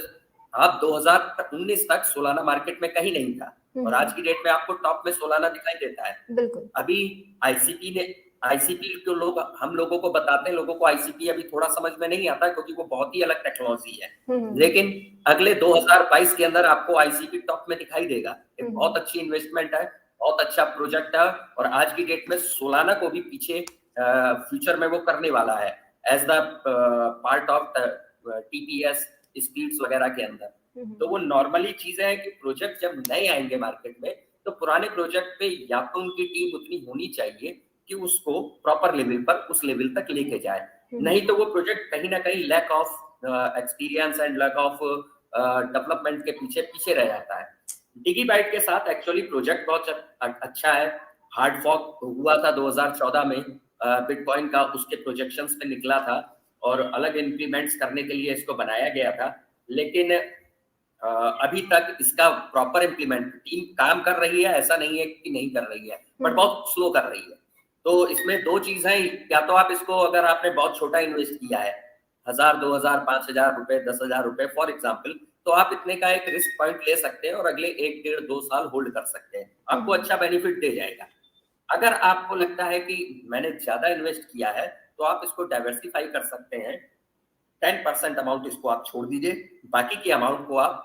आप 2019 तक सोलाना मार्केट में कहीं नहीं था, और आज की डेट में आपको टॉप में सोलाना दिखाई देता है। बिल्कुल। अभी आईसीपी को लोग, हम लोगों को बताते हैं, लोगों को आईसीपी अभी थोड़ा समझ में नहीं आता क्योंकि वो बहुत ही अलग टेक्नोलॉजी है, लेकिन अगले 2022 के अंदर आपको आईसीपी टॉप में दिखाई देगा। एक बहुत अच्छी इन्वेस्टमेंट है, बहुत अच्छा प्रोजेक्ट है, और आज की डेट में सोलाना को भी पीछे फ्यूचर में वो करने वाला है as the part of TPS speeds वगैरह के अंदर। तो वो नॉर्मली चीजें हैं कि प्रोजेक्ट जब नए आएंगे मार्केट में तो पुराने प्रोजेक्ट पे या तो उनकी टीम उतनी होनी चाहिए कि उसको प्रॉपर लेवल पर उस लेवल तक लेके जाए, नहीं तो वो प्रोजेक्ट कहीं ना कहीं lack of experience and lack of development के पीछे पीछे रह जाता है। डिगीबाइट के साथ एक्चुअली प्रोजेक्ट बहुत अच्छा है। हार्ड फॉक हुआ था 2014 में बिटकॉइन का, उसके प्रोजेक्शंस पे निकला था और अलग इंप्लीमेंट्स करने के लिए इसको बनाया गया था, लेकिन अभी तक इसका प्रॉपर इम्प्लीमेंट टीम काम कर रही है, ऐसा नहीं है कि नहीं कर रही है, बट बहुत स्लो कर रही है। तो इसमें दो चीज है, या तो आप इसको अगर आपने बहुत छोटा इन्वेस्ट किया है 1000 2000 5000 रुपए 10,000 रुपए फॉर एग्जाम्पल, तो आप इतने का एक रिस्क पॉइंट ले सकते हैं और अगले 1 1.5 2 साल होल्ड कर सकते हैं, आपको अच्छा बेनिफिट दे जाएगा। अगर आपको लगता है कि मैंने ज्यादा इन्वेस्ट किया है तो आप इसको डाइवर्सिफाई कर सकते हैं। 10% अमाउंट इसको आप छोड़ दीजिए, बाकी की अमाउंट को आप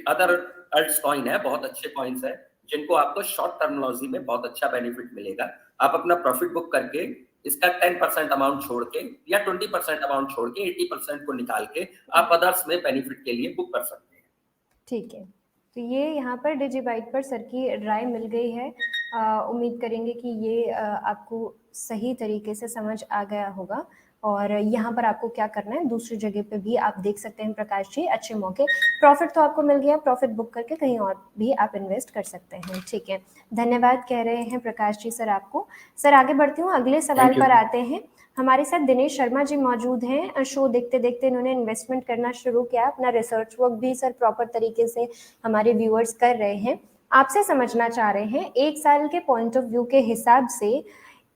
अदर अल्ट्स कॉइन है, बहुत अच्छे कॉइन्स है जिनको आपको शॉर्ट टर्मिनोलॉजी में बहुत अच्छा बेनिफिट मिलेगा। आप अपना प्रॉफिट बुक करके इसका 10% अमाउंट छोड़ के या 20% अमाउंट छोड़ के 80% को निकाल के आप अदर्स में बेनिफिट के लिए बुक कर सकते हैं। ठीक है, तो ये यहाँ पर डिजिबाइट पर सर की राय मिल गई है। उम्मीद करेंगे कि ये आपको सही तरीके से समझ आ गया होगा। और यहाँ पर आपको क्या करना है, दूसरी जगह पे भी आप देख सकते हैं प्रकाश जी, अच्छे मौके, प्रॉफिट तो आपको मिल गया, प्रॉफिट बुक करके कहीं और भी आप इन्वेस्ट कर सकते हैं। ठीक है, धन्यवाद कह रहे हैं प्रकाश जी सर आपको। सर आगे बढ़ती हूँ, अगले सवाल पर आते हैं। हमारे साथ दिनेश शर्मा जी मौजूद हैं। शो देखते देखते इन्होंने इन्वेस्टमेंट करना शुरू किया, अपना रिसर्च वर्क भी सर प्रॉपर तरीके से हमारे व्यूअर्स कर रहे हैं। आपसे समझना चाह रहे हैं, 1 साल के पॉइंट ऑफ व्यू के हिसाब से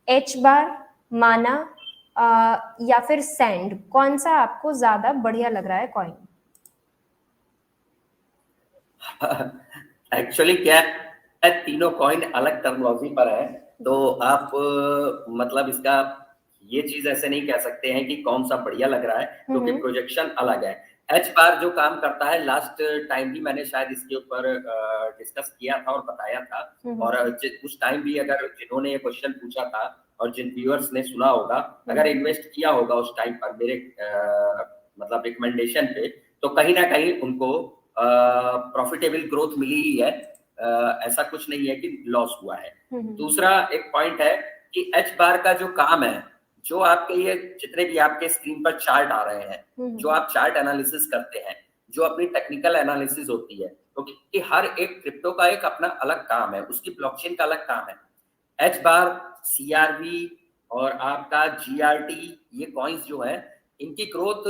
एच बार, माना या फिर सैंड, कौन सा आपको ज्यादा बढ़िया लग रहा है कॉइन? एक्चुअली क्या है, तीनों कॉइन अलग टर्मिनोलॉजी पर है, तो आप मतलब इसका ये चीज ऐसे नहीं कह सकते हैं कि कौन सा बढ़िया लग रहा है, क्योंकि प्रोजेक्शन अलग है। एच बार जो काम करता है, लास्ट टाइम भी मैंने शायद इसके ऊपर डिस्कस किया था और बताया था, और उस टाइम भी अगर जिन्होंने ये क्वेश्चन पूछा था और जिन व्यूअर्स ने सुना होगा, अगर इन्वेस्ट किया होगा उस टाइम पर मेरे मतलब रिकमेंडेशन पे, तो कहीं ना कहीं उनको प्रॉफिटेबल ग्रोथ मिली ही है, ऐसा कुछ नहीं है कि लॉस हुआ है। दूसरा एक पॉइंट है कि एच बार का जो काम है, जो आपके ये जितने भी आपके स्क्रीन पर चार्ट आ रहे हैं, जो आप चार्ट एनालिसिस करते हैं, जो अपनी टेक्निकल एनालिसिस होती है, क्योंकि हर एक क्रिप्टो का एक अपना अलग काम है, उसकी ब्लॉकचेन का अलग काम है। एच बार, सीआरवी और आपका जीआरटी, ये कॉइन्स जो है, इनकी ग्रोथ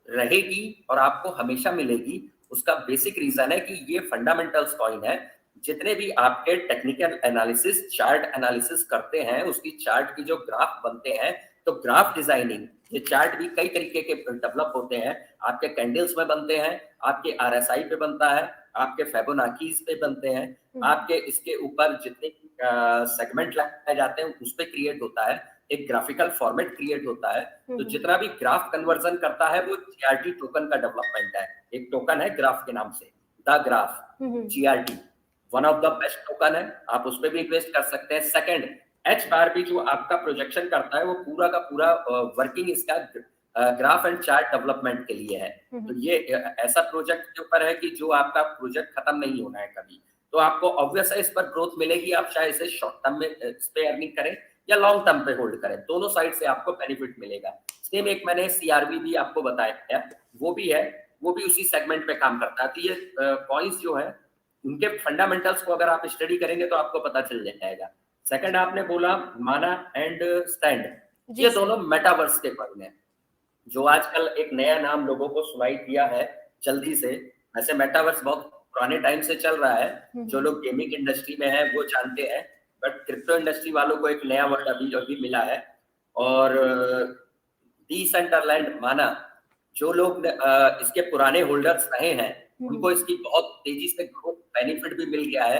रहेगी और आपको हमेशा मिलेगी। उसका बेसिक रीजन है कि ये फंडामेंटल्स कॉइन है। जितने भी आपके टेक्निकल एनालिसिस, चार्ट एनालिसिस करते हैं, उसकी चार्ट की जो ग्राफ बनते हैं, तो ग्राफ डिजाइनिंग, ये चार्ट भी कई तरीके के डेवलप होते हैं। आपके कैंडल्स में बनते हैं, आपके आरएसआई पे बनता है, आपके फेबोनाकीज पे बनते हैं, आपके इसके ऊपर जितने सेगमेंट लगाए जाते हैं उस पे क्रिएट होता है, एक ग्राफिकल फॉर्मेट क्रिएट होता है। तो जितना भी ग्राफ कन्वर्जन करता है वो जीआरटी टोकन का डेवलपमेंट है। एक टोकन है ग्राफ के नाम से, the graph, GRT one of the best token है, आप उस पर भी इन्वेस्ट कर सकते हैं। सेकंड, एच बार भी जो आपका प्रोजेक्शन करता है, वो पूरा का पूरा वर्किंग इसका ग्राफ एंड चार्ट डेवलपमेंट के लिए है। तो ये ऐसा प्रोजेक्ट के ऊपर है कि जो आपका प्रोजेक्ट खत्म नहीं होना है कभी, तो आपको ऑब्वियस है इस पर ग्रोथ मिलेगी। आप चाहे इसे शॉर्ट टर्म में इस पे अर्निंग करें या लॉन्ग टर्म पे होल्ड करें, दोनों साइड से आपको बेनिफिट मिलेगा। सेम एक मैंने सीआरबी भी आपको बताया, वो भी है, वो भी उसी सेगमेंट पे काम करता है। तो ये कॉइन्स जो है, उनके फंडामेंटल्स को अगर आप स्टडी करेंगे तो आपको पता चल जाएगा। सेकंड आपने बोला माना एंड स्टैंड, ये दोनों मेटावर्स के कॉइन है, जो आजकल एक नया नाम लोगों को सुनाई दिया है जल्दी से। ऐसे मेटावर्स बहुत पुराने टाइम से चल रहा है, जो लोग गेमिंग इंडस्ट्री में है वो जानते हैं, बट क्रिप्टो इंडस्ट्री वालों को एक नया वर्ड अभी मिला है। और डिसेंट्रलैंड माना, जो लोग इसके पुराने होल्डर्स रहे हैं, उनको इसकी बहुत तेजी से ग्रोथ बेनिफिट भी मिल गया है।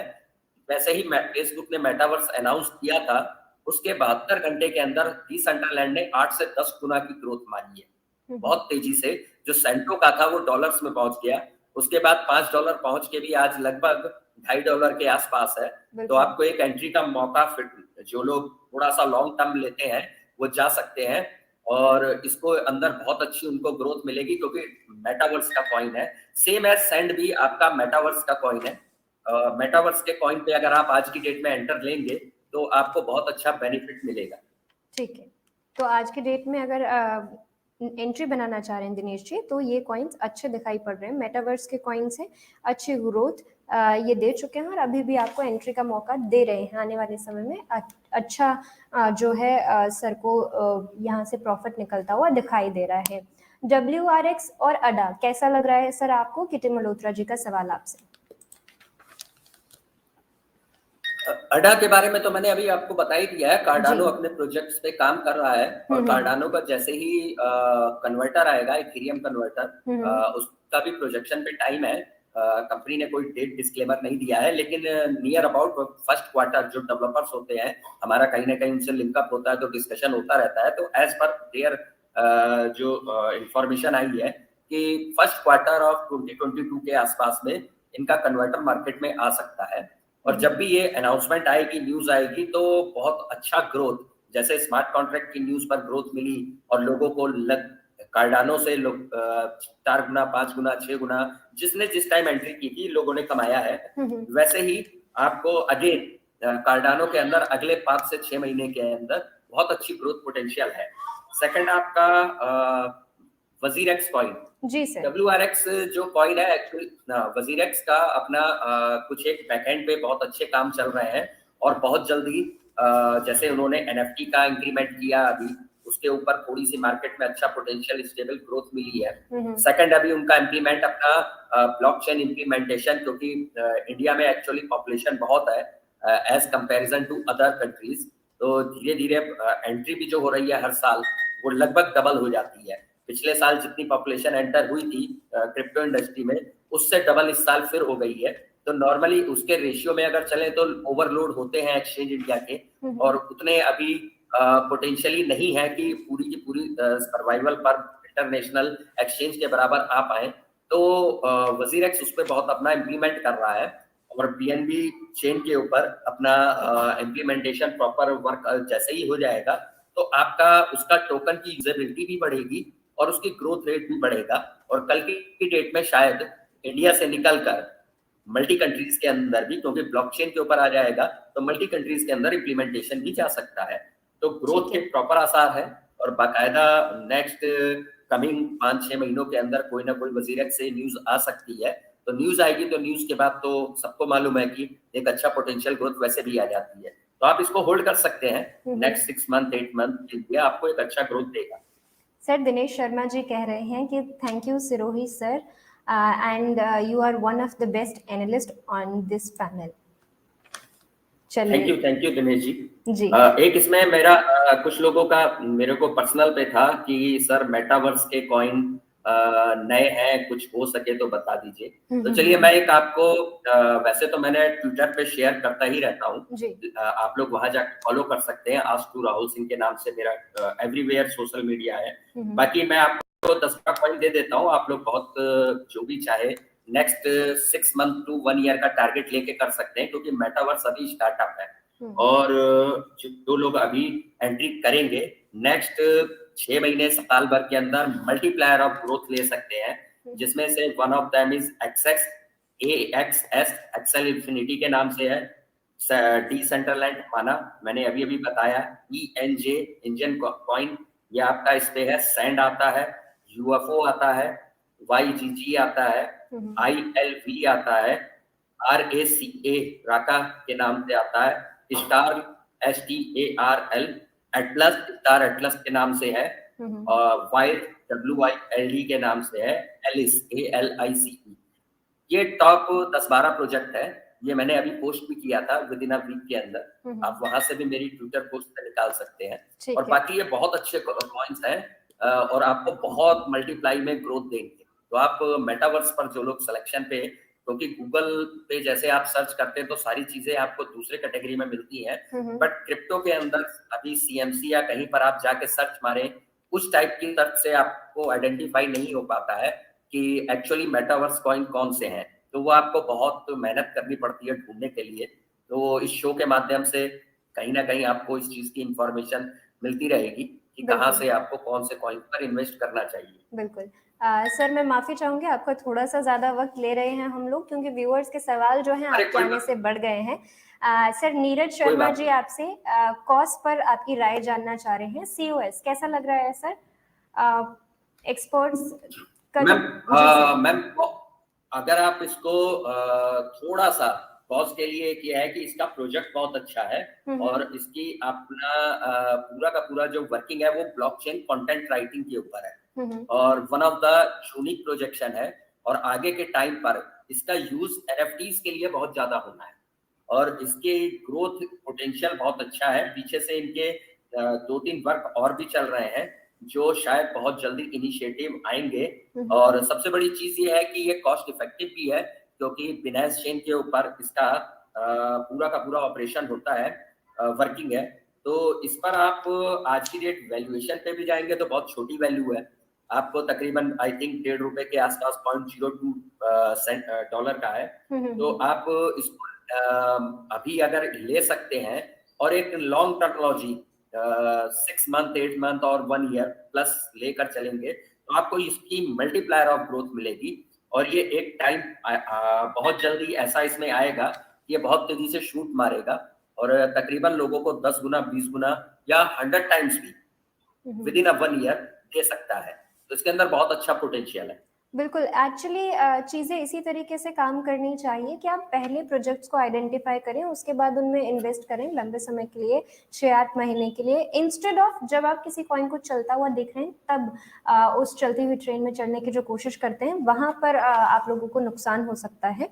वैसे ही फेसबुक ने मेटावर्स अनाउंस किया था, उसके 72 घंटे के अंदर डिसेंट्रलैंड ने 8 से 10 गुना की ग्रोथ मारी है, बहुत तेजी से। जो सेंटो का था वो डॉलर्स में पहुंच गया, उसके बाद $5 पहुंच के भी आज लगभग $2.5 के आसपास है। तो आपको एक एंट्री का मौका, फिट जो लोग थोड़ा सा लॉन्ग टर्म लेते हैं वो जा सकते हैं। और इसको अंदर बहुत अच्छी उनको ग्रोथ मिलेगी क्योंकि मेटावर्स का कॉइन है। सेम एज सेंड भी आपका मेटावर्स का कॉइन है। मेटावर्स के कॉइन पे अगर आप आज की डेट में एंटर लेंगे तो आपको बहुत अच्छा बेनिफिट मिलेगा। ठीक है, तो आज के डेट में अगर एंट्री बनाना चाह रहे हैं दिनेश जी, तो ये कॉइन्स अच्छे दिखाई पड़ रहे हैं। मेटावर्स के कॉइन्स हैं, अच्छी ग्रोथ ये दे चुके हैं और अभी भी आपको एंट्री का मौका दे रहे हैं। आने वाले समय में अच्छा जो है सर को यहाँ से प्रॉफिट निकलता हुआ दिखाई दे रहा है। WRX और अडा कैसा लग रहा है सर आपको? किटी मल्होत्रा जी का सवाल आपसे। अडा के बारे में तो मैंने अभी आपको बता ही दिया है। कार्डानो अपने प्रोजेक्ट्स पे काम कर रहा है और कार्डानो का जैसे ही कन्वर्टर आएगा, इथेरियम कन्वर्टर, उसका भी प्रोजेक्शन पे टाइम है। कंपनी ने कोई डेट डिस्क्लेमर नहीं दिया है, लेकिन नियर अबाउट फर्स्ट क्वार्टर जो डेवलपर्स होते हैं हमारा कहीं ना कहीं उनसे लिंकअप होता है, तो डिस्कशन होता रहता है। तो एज पर देयर जो इंफॉर्मेशन आई है कि फर्स्ट क्वार्टर ऑफ 2022 के आसपास में इनका कन्वर्टर मार्केट में आ सकता है। और जब भी ये अनाउंसमेंट आएगी, न्यूज आएगी, तो बहुत अच्छा ग्रोथ, जैसे स्मार्ट कॉन्ट्रैक्ट की न्यूज पर ग्रोथ मिली और लोगों को कार्डानो से लोग 4 गुना 5 गुना 6 गुना जिसने जिस टाइम एंट्री की थी लोगों ने कमाया है, वैसे ही आपको अगेन कार्डानो के अंदर अगले 5 से 6 महीने के अंदर बहुत अच्छी ग्रोथ पोटेंशियल है। सेकंड आपका वजीरेक्स कॉइन। जी सर। WRX जो कॉइन है एक्चुअली वजीरेक्स का अपना कुछ एक बैकएंड पे बहुत अच्छे काम चल रहे हैं और बहुत जल्दी जैसे उन्होंने NFT का इंक्रीमेंट किया, अभी उसके ऊपर थोड़ी सी मार्केट में अच्छा पोटेंशियल स्टेबल ग्रोथ मिली है। सेकंड अभी उनका इम्प्लीमेंट अपना ब्लॉकचेन इम्प्लीमेंटेशन, क्योंकि इंडिया में एक्चुअली पॉपुलेशन बहुत है as comparison to other countries, तो धीरे धीरे एंट्री भी जो हो रही है हर साल वो लगभग डबल हो जाती है। पिछले साल जितनी पॉपुलेशन एंटर हुई थी क्रिप्टो इंडस्ट्री में, उससे डबल इस साल फिर हो गई है। तो नॉर्मली उसके रेशियो में अगर चले तो ओवरलोड होते हैं एक्सचेंज इंडिया के, और उतने अभी पोटेंशियली नहीं है कि पूरी की पूरी सर्वाइवल पर इंटरनेशनल एक्सचेंज के बराबर आ पाए। तो वजीरेक्स उस पर बहुत अपना इम्प्लीमेंट कर रहा है और BNB चेन के ऊपर अपना इम्प्लीमेंटेशन प्रॉपर वर्क जैसे ही हो जाएगा तो आपका उसका टोकन की यूजेबिलिटी भी बढ़ेगी और उसकी ग्रोथ रेट भी बढ़ेगा। और कल की डेट में शायद इंडिया से निकलकर मल्टी कंट्रीज के अंदर भी, क्योंकि ब्लॉकचेन के ऊपर आ जाएगा, तो मल्टी कंट्रीज के अंदर इम्प्लीमेंटेशन भी जा सकता है। तो ग्रोथ के प्रॉपर आसार है और बाकायदा नेक्स्ट कमिंग 5-6 महीनों के अंदर कोई ना कोई वजीरेक्स से न्यूज आ सकती है। तो न्यूज आएगी तो न्यूज के बाद तो सबको मालूम है कि एक अच्छा पोटेंशियल ग्रोथ वैसे भी आ जाती है। तो आप इसको होल्ड कर सकते हैं नेक्स्ट 6 मंथ 8 मंथ, ये आपको एक अच्छा ग्रोथ देगा। सर दिनेश शर्मा जी कह रहे हैं कि thank you Sirohi sir and you are one of the best analyst on this panel. Thank you Dinesh ji. जी एक इसमें मेरा कुछ लोगों का मेरे को पर्सनल पे था कि सर मेटावर्स के कॉइन नए हैं, कुछ हो सके तो बता दीजिए। तो चलिए मैं एक आपको वैसे तो मैंने ट्विटर पे शेयर करता ही रहता हूँ, आप लोग वहां जाकर फॉलो कर सकते हैं। आस्क टू राहुल सिंह के नाम से मेरा एवरीवेयर सोशल मीडिया है। बाकी मैं आपको 10 का कॉइन दे देता हूँ, आप लोग बहुत जो भी चाहे नेक्स्ट 6 मंथ टू 1 ईयर का टारगेट लेके कर सकते हैं, क्योंकि मेटावर्स अभी स्टार्टअप है और जो लोग अभी एंट्री करेंगे नेक्स्ट 6 महीने साल भर के अंदर मल्टीप्लायर ऑफ ग्रोथ ले सकते हैं, जिसमें से one of them is AXS Axel Infinity के नाम से है। डिसेंट्रलैंड माना मैंने अभी अभी बताया। ENJ इंजन कॉइन, ये आपका इस पे है। सैंड आता है, UFO आता है, YGG आता है, ILV आता है, RACA राका के नाम से आता है, star STARL, Atlas star Atlas के नाम से है, और वाइल्ड WILD के नाम से है, एलिस ALICE। ये टॉप 10-12 प्रोजेक्ट है, ये मैंने अभी पोस्ट भी किया था विद इन अ वीक के अंदर, आप वहां से भी मेरी ट्विटर पोस्ट पे निकाल सकते हैं। और बाकी ये बहुत अच्छे कॉइन्स हैं और आपको बहुत मल्टीप्लाई में ग्रोथ देंगे। तो आप मेटावर्स पर जो लोग सिलेक्शन पे, क्योंकि गूगल पे जैसे आप सर्च करते हैं तो सारी चीजें आपको दूसरे कैटेगरी में मिलती हैं, बट क्रिप्टो के अंदर अभी CMC या कहीं पर आप जाके सर्च मारें, उस टाइप की सर्च से आपको आइडेंटिफाई नहीं हो पाता है कि एक्चुअली मेटावर्स कॉइन कौन से हैं। तो वो आपको बहुत मेहनत करनी पड़ती है ढूंढने के लिए। तो इस शो के माध्यम से कहीं ना कहीं आपको इस चीज की इंफॉर्मेशन मिलती रहेगी कि कहाँ से आपको कौन से कॉइन पर इन्वेस्ट करना चाहिए। बिल्कुल। सर मैं माफी चाहूंगी, आपका थोड़ा सा ज्यादा वक्त ले रहे हैं हम लोग, क्योंकि व्यूअर्स के सवाल जो हैं अरे आपके कोई आने बात से बढ़ गए हैं। सर नीरज कोई शर्मा बात जी नहीं। आपसे कॉस्ट पर आपकी राय जानना चाह रहे हैं। सीओएस कैसा लग रहा है सर? एक्सपोर्ट्स का जो, मैम जी सर। मैम अगर आप इसको थोड़ा सा पॉज के लिए किया है कि इसका प्रोजेक्ट बहुत अच्छा है और इसकी अपना पूरा का पूरा जो वर्किंग है वो ब्लॉकचेन कंटेंट राइटिंग के ऊपर है और one of the unique projection है और आगे के टाइम पर इसका यूज एनएफटीज के लिए बहुत ज्यादा होना है और इसके ग्रोथ पोटेंशियल बहुत अच्छा है। पीछे से इनके 2-3 वर्क और भी चल रहे हैं जो शायद बहुत जल्दी इनिशिएटिव आएंगे और सबसे बड़ी चीज ये है कि ये कॉस्ट इफेक्टिव भी है क्योंकि बिनांस चेन के ऊपर इसका पूरा का पूरा ऑपरेशन होता है, वर्किंग है। तो इस पर आप आज की डेट वैल्यूएशन पे भी जाएंगे तो बहुत छोटी वैल्यू है, आपको तकरीबन आई थिंक ₹1.5 के आसपास $0.02 का है। तो आप इसको अभी अगर ले सकते हैं और एक लॉन्ग टर्मोलॉजी 6 मंथ 8 मंथ और 1 ईयर प्लस लेकर चलेंगे तो आपको इसकी मल्टीप्लायर ऑफ ग्रोथ मिलेगी और ये एक टाइम बहुत जल्दी ऐसा इसमें आएगा, ये बहुत तेजी से शूट मारेगा और तकरीबन लोगों को 10 गुना 20 गुना या 100 टाइम्स भी विद इन अ 1 ईयर दे सकता है। तो इसके अंदर बहुत अच्छा पोटेंशियल है। बिल्कुल, एक्चुअली चीज़ें इसी तरीके से काम करनी चाहिए कि आप पहले प्रोजेक्ट्स को आइडेंटिफाई करें, उसके बाद उनमें इन्वेस्ट करें लंबे समय के लिए, 6-8 महीने के लिए, इंस्टेड ऑफ जब आप किसी कॉइन को चलता हुआ देख रहे हैं तब उस चलती हुई ट्रेन में चढ़ने की जो कोशिश करते हैं, वहाँ पर आप लोगों को नुकसान हो सकता है।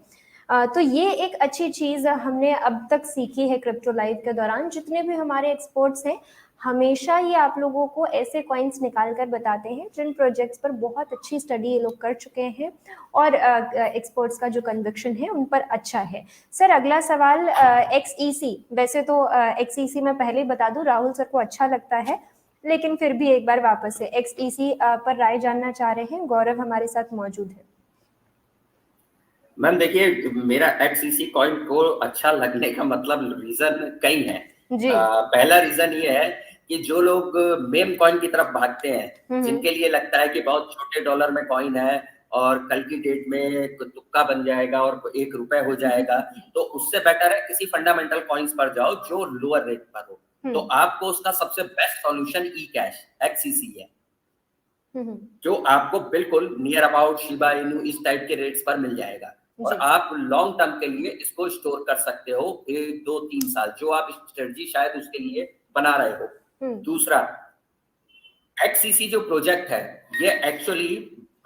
तो ये एक अच्छी चीज़ हमने अब तक सीखी है क्रिप्टो लाइव के दौरान। जितने भी हमारे एक्सपर्ट्स हैं, हमेशा ही आप लोगों को ऐसे कॉइन्स निकाल कर बताते हैं जिन प्रोजेक्ट्स पर बहुत अच्छी स्टडी ये लोग कर चुके हैं और एक्सपर्ट्स का जो कन्विक्शन है उन पर अच्छा है। सर अगला सवाल XEC, वैसे तो XEC मैं पहले ही बता दूं राहुल सर को अच्छा लगता है, लेकिन फिर भी एक बार वापस से XEC पर राय जानना चाह रहे हैं। गौरव हमारे साथ मौजूद है। मैम देखिए, मेरा XEC कॉइन को अच्छा लगने का मतलब रीजन कई है। पहला रीजन ये है कि जो लोग मेम कॉइन की तरफ भागते हैं, जिनके लिए लगता है कि बहुत छोटे डॉलर में कॉइन है और कल की डेट में तुक्का बन जाएगा और ₹1 हो जाएगा, तो उससे बेटर है किसी फंडामेंटल कॉइन्स पर जाओ जो लोअर रेट पर हो। तो आपको उसका सबसे बेस्ट सॉल्यूशन ई कैश XEC है, जो आपको बिल्कुल नियर अबाउट शिबा इनू इस टाइप के रेट्स पर मिल जाएगा और आप लॉन्ग टर्म के लिए इसको स्टोर कर सकते हो 1, 2, 3 साल, जो आप स्ट्रेटजी शायद उसके लिए बना रहे हो। दूसरा, XCC जो प्रोजेक्ट है ये एक्चुअली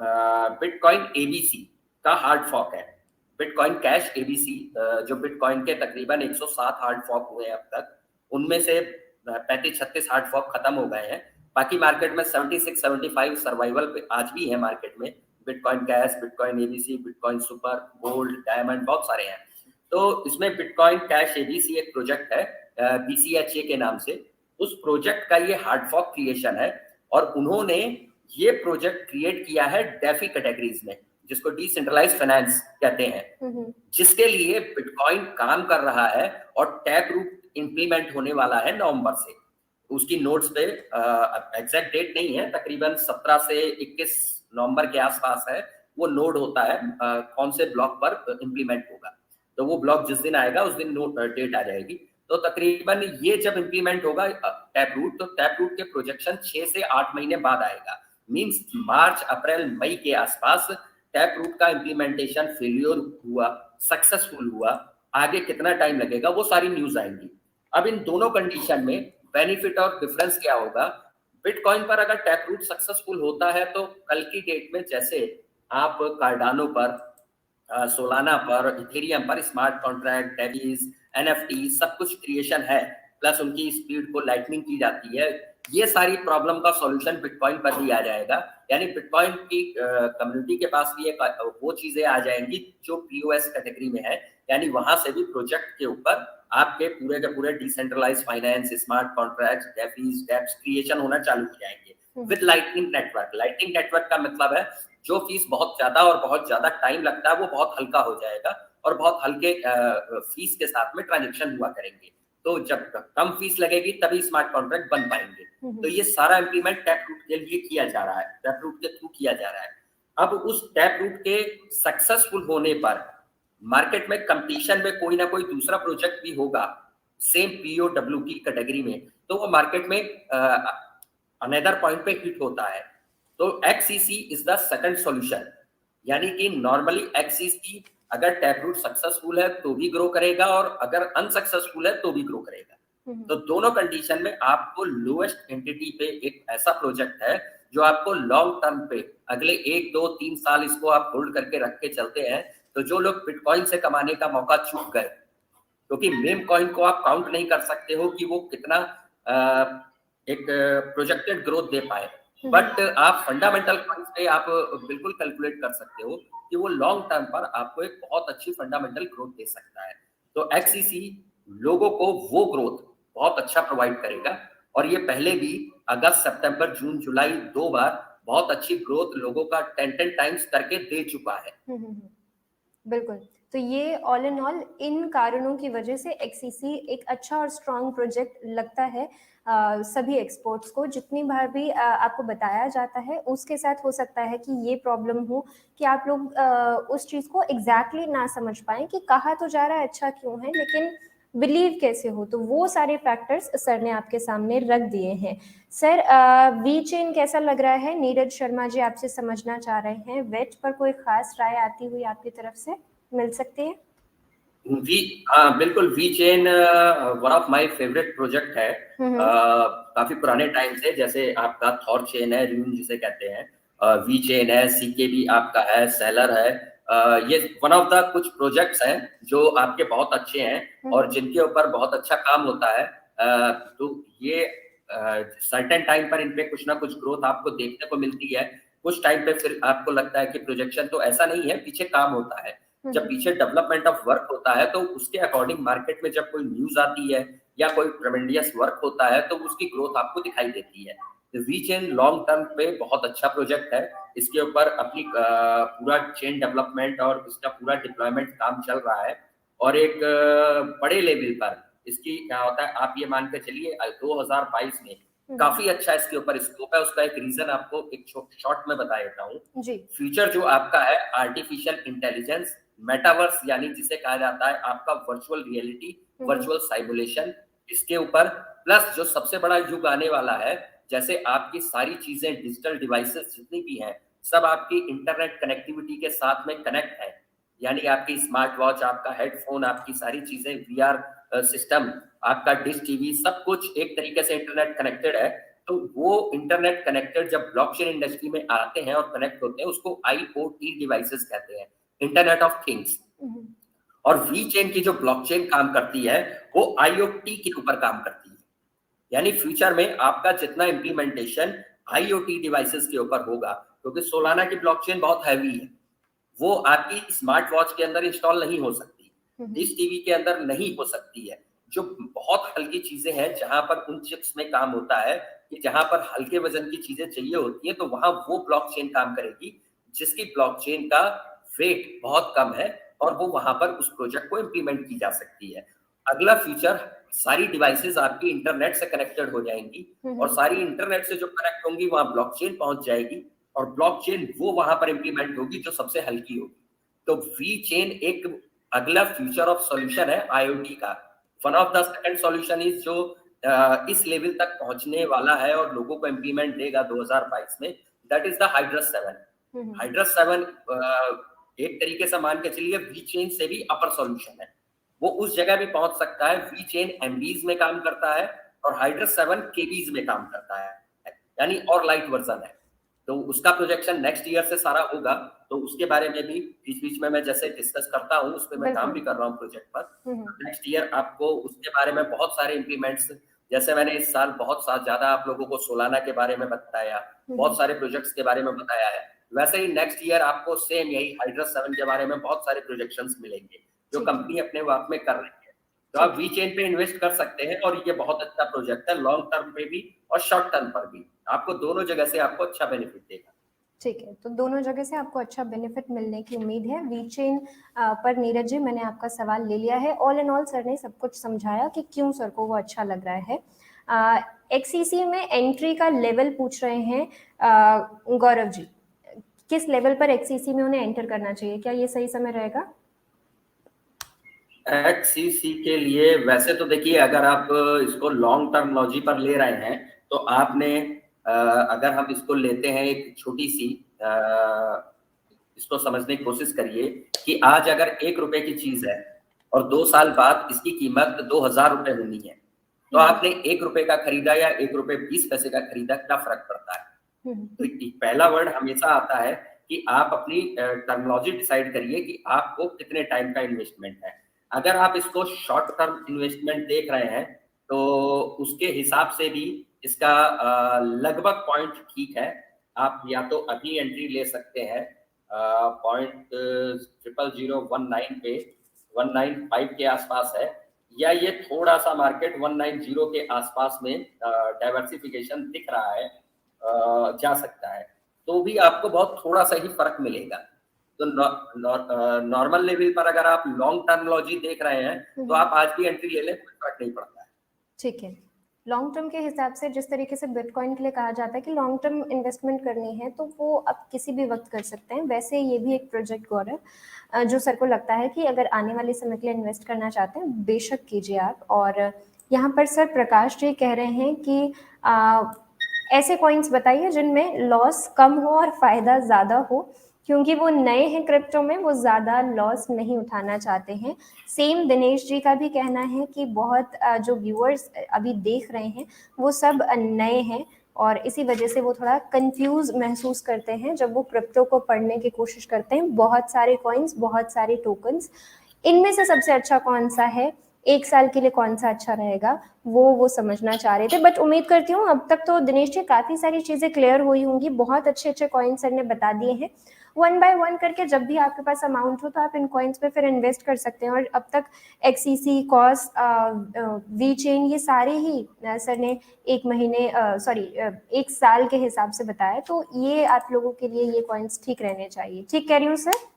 बिटकॉइन ABC का हार्ड फॉर्क है। बिटकॉइन कैश ABC जो बिटकॉइन के तकरीबन 107 हार्ड फॉर्क हुए हैं अब तक, उनमें से 35-36 हार्ड फॉर्क खत्म हो गए हैं। बाकी मार्केट में 76-75 सर्वाइवल पे आज भी है मार्केट में। Bitcoin cash, bitcoin ABC, bitcoin super, gold, diamond, बहुत सारे हैं। तो इसमें बिटकॉइन कैश ABC एक प्रोजेक्ट है BCHA के नाम से। उस प्रोजेक्ट का ये हार्ड फॉर्क क्रिएशन है और उन्होंने ये प्रोजेक्ट क्रिएट किया है डेफी कैटेगरीज में, जिसको डिसेंट्रलाइज्ड फाइनेंस कहते हैं, जिसके लिए बिटकॉइन काम कर रहा है और टैप रूट इंप्लीमेंट होने वाला है नवंबर से। उसकी नोट्स पे एग्जैक्ट डेट नहीं है, तकरीबन 17 से 21 नवंबर के आसपास है वो नोड होता है कौन से ब्लॉक पर इंप्लीमेंट होगा। तो वो ब्लॉक जिस दिन आएगा उस दिन डेट आ जाएगी। तो तकरीबन ये जब इंप्लीमेंट होगा टैप रूट, तो टैप रूट के प्रोजेक्शन 6 से 8 महीने बाद आएगा। मींस मार्च अप्रैल मई के आसपास टैप रूट का इंप्लीमेंटेशन फेल्योर हुआ, सक्सेसफुल हुआ, आगे कितना टाइम लगेगा वो सारी न्यूज आएंगी। अब इन दोनों कंडीशन में बेनिफिट और डिफरेंस क्या होगा? बिटकॉइन पर अगर टैप रूट सक्सेसफुल होता है तो कल की डेट में जैसे आप कार्डानो पर, सोलाना पर, इथेरियम पर स्मार्ट कॉन्ट्रैक्ट, डेवीज, NFT सब कुछ क्रिएशन है, प्लस उनकी स्पीड को लाइटनिंग की जाती है। ये सारी प्रॉब्लम का सॉल्यूशन बिटकॉइन पर भी आ जाएगा। यानी बिटकॉइन की कम्युनिटी के पास भी वो चीजें आ जाएंगी जो POS कैटेगरी में है, यानी वहां से भी प्रोजेक्ट के ऊपर आपके पूरे के पूरे decentralised finance, smart contracts, DeFis, dApps creation होना चालू हो जाएंगे with lightning network. Lightning network का मतलब है जो फीस बहुत ज्यादा और बहुत ज्यादा टाइम लगता है वो बहुत हल्का हो जाएगा और बहुत हल्के फीस के साथ में ट्रांजेक्शन हुआ करेंगे। तो जब कम फीस लगेगी तभी स्मार्ट कॉन्ट्रैक्ट बन पाएंगे। तो ये सारा इंप्लीमेंट टैप रूट के लिए किया जा रहा है, टैप रूट के थ्रू किया जा रहा है। अब उस टैप रूट के सक्सेसफुल होने पर मार्केट में कंपटीशन में कोई ना कोई दूसरा प्रोजेक्ट भी होगा सेम पीओडब्ल्यू की कैटेगरी में, तो वो मार्केट में अनदर पॉइंट पे हिट होता है। तो एक्ससीसी इज द सेकंड सॉल्यूशन, यानी कि नॉर्मली एक्ससीसी अगर टैप रूट सक्सेसफुल है तो भी ग्रो करेगा और अगर अनसक्सेसफुल है तो भी ग्रो करेगा। तो दोनों कंडीशन में आपको लोएस्ट एंटिटी पे एक ऐसा प्रोजेक्ट है जो आपको लॉन्ग टर्म पे अगले 1 2 3 साल इसको आप होल्ड करके रख के चलते हैं। तो जो लोग बिटकॉइन से कमाने का मौका चूक गए, क्योंकि मेम कॉइन को आप काउंट नहीं कर सकते हो कि वो कितना एक प्रोजेक्टेड ग्रोथ दे पाए, बट आप फंडामेंटल कॉइन्स पे आप बिल्कुल कैलकुलेट कर सकते हो कि वो लॉन्ग टर्म पर आपको एक बहुत अच्छी फंडामेंटल ग्रोथ दे सकता है। तो एक्ससीसी लोगों को वो ग्रोथ बहुत अच्छा प्रोवाइड करेगा और ये पहले भी अगस्त सितंबर जून जुलाई 2 बार बहुत अच्छी ग्रोथ लोगों का 10 टाइम्स करके दे चुका है। बिल्कुल। तो ये ऑल इन ऑल इन कारणों की वजह से एक्ससीसी एक अच्छा और स्ट्रॉन्ग प्रोजेक्ट लगता है सभी एक्सपर्ट्स को। जितनी बार भी आपको बताया जाता है उसके साथ हो सकता है कि ये प्रॉब्लम हो कि आप लोग उस चीज़ को एग्जैक्टली ना समझ पाएं कि कहा तो जा रहा है अच्छा क्यों है, लेकिन बिलीव कैसे हो। तो वो सारे फैक्टर्स सर ने आपके सामने रख दिए हैं। सर वी चेन कैसा लग रहा है? नीरज शर्मा जी आपसे समझना चाह रहे हैं, वेट पर कोई खास राय आती हुई आपकी तरफ से मिल सकती है? बिल्कुल, VeChain one of my favourite project है। काफी पुराने टाइम से, जैसे आपका थॉर चेन है, र्यून जिसे कहते हैं, वी चेन है, सीकेबी आपका है, सेलर है। ये वन ऑफ द कुछ प्रोजेक्ट्स हैं जो आपके बहुत अच्छे हैं और जिनके ऊपर बहुत अच्छा काम होता है। तो ये सर्टेन टाइम पर इनपे कुछ ना कुछ ग्रोथ आपको देखने को मिलती है, कुछ टाइम पे फिर आपको लगता है कि प्रोजेक्शन तो ऐसा नहीं है, पीछे काम होता है। जब पीछे डेवलपमेंट ऑफ वर्क होता है तो उसके अकॉर्डिंग मार्केट में जब कोई न्यूज आती है या कोई ट्रेमेंडियस वर्क होता है तो उसकी ग्रोथ आपको दिखाई देती है। वी चेन लॉन्ग टर्म पे बहुत अच्छा प्रोजेक्ट है। इसके ऊपर अपनी पूरा चेन डेवलपमेंट और इसका पूरा डिप्लॉयमेंट काम चल रहा है और एक बड़े लेवल पर इसकी क्या होता है, आप ये मान के चलिए 2022 में काफी अच्छा इसके ऊपर स्कोप है। उसका एक रीजन आपको एक शॉर्ट में बता देता हूँ। फ्यूचर जो आपका है आर्टिफिशियल इंटेलिजेंस, मेटावर्स यानी जिसे कहा जाता है आपका वर्चुअल रियलिटी, वर्चुअल साइमुलेशन, इसके ऊपर प्लस जो सबसे बड़ा युग आने वाला है, जैसे आपकी सारी चीजें डिजिटल डिवाइसेस जितनी भी हैं सब आपकी इंटरनेट कनेक्टिविटी के साथ में कनेक्ट है, यानी आपकी स्मार्ट वॉच, आपका हेडफोन, आपकी सारी चीजें, वीआर सिस्टम, आपका डिश टीवी, सब कुछ एक तरीके से इंटरनेट कनेक्टेड है। तो वो इंटरनेट कनेक्टेड जब ब्लॉकचेन इंडस्ट्री में आते हैं और कनेक्ट होते हैं उसको आईओटी डिवाइसेस कहते हैं, इंटरनेट ऑफ थिंग्स। और वी चेन की जो ब्लॉकचेन काम करती है वो आईओटी के ऊपर काम करती है, यानी फ्यूचर में आपका जितना इंप्लीमेंटेशन आईओटी डिवाइसेस के ऊपर होगा, क्योंकि सोलाना की ब्लॉकचेन बहुत हैवी है, वो आपकी स्मार्ट वॉच के अंदर इंस्टॉल नहीं हो सकती, डिश टीवी के अंदर नहीं हो सकती है। जो बहुत हल्की चीजें हैं जहां पर उन चिप्स में काम होता है कि जहां पर हल्के वजन की चीजें चाहिए होती है, तो वहां वो ब्लॉकचेन काम करेगी जिसकी ब्लॉकचेन का वेट बहुत कम है और वो वहां पर उस प्रोजेक्ट को इंप्लीमेंट की जा सकती है। अगला फीचर, सारी डिवाइसेस आपकी इंटरनेट से कनेक्टेड हो जाएंगी और सारी इंटरनेट से जो कनेक्ट होंगी वहां ब्लॉकचेन पहुंच जाएगी और ब्लॉकचेन वो वहां पर इंप्लीमेंट होगी जो सबसे हल्की होगी। तो वी चेन एक अगला फ्यूचर ऑफ सॉल्यूशन है आईओटी का। One of the second solution is जो इस लेवल तक पहुंचने वाला है और लोगों को इंप्लीमेंट देगा 2022 में, that is the Hydrus 7। Hydrus 7 एक तरीके से मान के चलिए वी चेन से भी अपर सॉल्यूशन है, वो उस जगह भी पहुंच सकता है। वी चेन एमबीज में काम करता है और हाइड्रस 7 केबीज में काम करता है, यानी और लाइट वर्जन है। तो उसका प्रोजेक्शन नेक्स्ट ईयर से सारा होगा, तो उसके बारे में भी बीच बीच में मैं जैसे डिस्कस करता हूँ, उस पर मैं काम भी कर रहा हूँ प्रोजेक्ट पर। नेक्स्ट ईयर आपको उसके बारे में बहुत सारे इंप्लीमेंट्स, जैसे मैंने इस साल बहुत ज्यादा आप लोगों को सोलाना के बारे में बताया, बहुत सारे प्रोजेक्ट्स के बारे में बताया है, वैसे ही नेक्स्ट ईयर आपको सेम यही हाइड्रस 7 के बारे में बहुत सारे प्रोजेक्शंस मिलेंगे जो कंपनी अपने आप में कर रही है। तो आप वी चेन पे इन्वेस्ट कर सकते हैं और ये बहुत अच्छा प्रोजेक्ट है, लॉन्ग टर्म पे भी और शॉर्ट टर्म पर भी आपको दोनों जगह से आपको अच्छा बेनिफिट देगा। ठीक है, तो दोनों जगह से आपको अच्छा बेनिफिट मिलने की उम्मीद है। वीचेन पर नीरज जी, मैंने आपका सवाल ले लिया है। ऑल इन ऑल सर ने सब कुछ समझाया कि क्यों सर को वो अच्छा लग रहा है। एक्सीसी में एंट्री का लेवल पूछ रहे हैं गौरव जी, किस लेवल पर एक्सीसी में उन्हें एंटर करना चाहिए, क्या ये सही समय रहेगा? एक्ससीसी के लिए वैसे तो देखिए, अगर आप इसको लॉन्ग टर्मोलॉजी पर ले रहे हैं तो आपने अगर हम इसको लेते हैं एक छोटी सी इसको समझने की कोशिश करिए कि आज अगर 1 रुपए की चीज है और 2 साल बाद इसकी कीमत 2000 रुपए होनी है, तो आपने 1 रुपए का खरीदा या 1 रुपए 20 पैसे का खरीदा, क्या फर्क पड़ता है? तो पहला वर्ड हमेशा आता है कि आप अपनी टर्मोलॉजी डिसाइड करिए कि आपको कितने टाइम का इन्वेस्टमेंट है। अगर आप इसको शॉर्ट टर्म इन्वेस्टमेंट देख रहे हैं तो उसके हिसाब से भी इसका लगभग पॉइंट ठीक है। आप या तो अभी एंट्री ले सकते हैं पॉइंट 0019 पे, 195 के आसपास है, या ये थोड़ा सा मार्केट 190 के आसपास में डाइवर्सिफिकेशन दिख रहा है, जा सकता है, तो भी आपको बहुत थोड़ा सा ही फर्क मिलेगा। तो नॉर्मल लेवल पर अगर आप लॉन्ग टर्मोलॉजी देख रहे हैं तो आप आज भी एंट्री ले लें, कोई फर्क नहीं पड़ता है। ठीक है, लॉन्ग टर्म के हिसाब से जिस तरीके से बिटकॉइन के लिए कहा जाता है कि लॉन्ग टर्म इन्वेस्टमेंट करनी है तो वो आप किसी भी वक्त कर सकते हैं। वैसे ये भी एक प्रोजेक्ट गौरव जो सर को लगता है कि अगर आने वाले समय के लिए इन्वेस्ट करना चाहते हैं बेशक कीजिए आप। और यहाँ पर सर प्रकाश जी कह रहे हैं कि ऐसे कॉइन्स बताइए जिनमें लॉस कम हो और फायदा ज़्यादा हो, क्योंकि वो नए हैं क्रिप्टो में, वो ज़्यादा लॉस नहीं उठाना चाहते हैं। सेम दिनेश जी का भी कहना है कि बहुत जो व्यूअर्स अभी देख रहे हैं वो सब नए हैं और इसी वजह से वो थोड़ा कंफ्यूज महसूस करते हैं जब वो क्रिप्टो को पढ़ने की कोशिश करते हैं। बहुत सारे कॉइन्स, बहुत सारे टोकन्स, इनमें से सबसे अच्छा कौन सा है, 1 साल के लिए कौन सा अच्छा रहेगा, वो समझना चाह रहे थे। बट उम्मीद करती हूँ अब तक तो दिनेश जी काफ़ी सारी चीज़ें क्लियर हुई होंगी। बहुत अच्छे अच्छे कॉइन सर ने बता दिए हैं। 1 बाय 1 करके जब भी आपके पास अमाउंट हो तो आप इन कॉइन्स पे फिर इन्वेस्ट कर सकते हैं। और अब तक एक्सीसी, कॉस, वी चेन, ये सारे ही सर ने 1 महीने 1 साल के हिसाब से बताया, तो ये आप लोगों के लिए ये कॉइन्स ठीक रहने चाहिए। ठीक कह रही हूँ सर?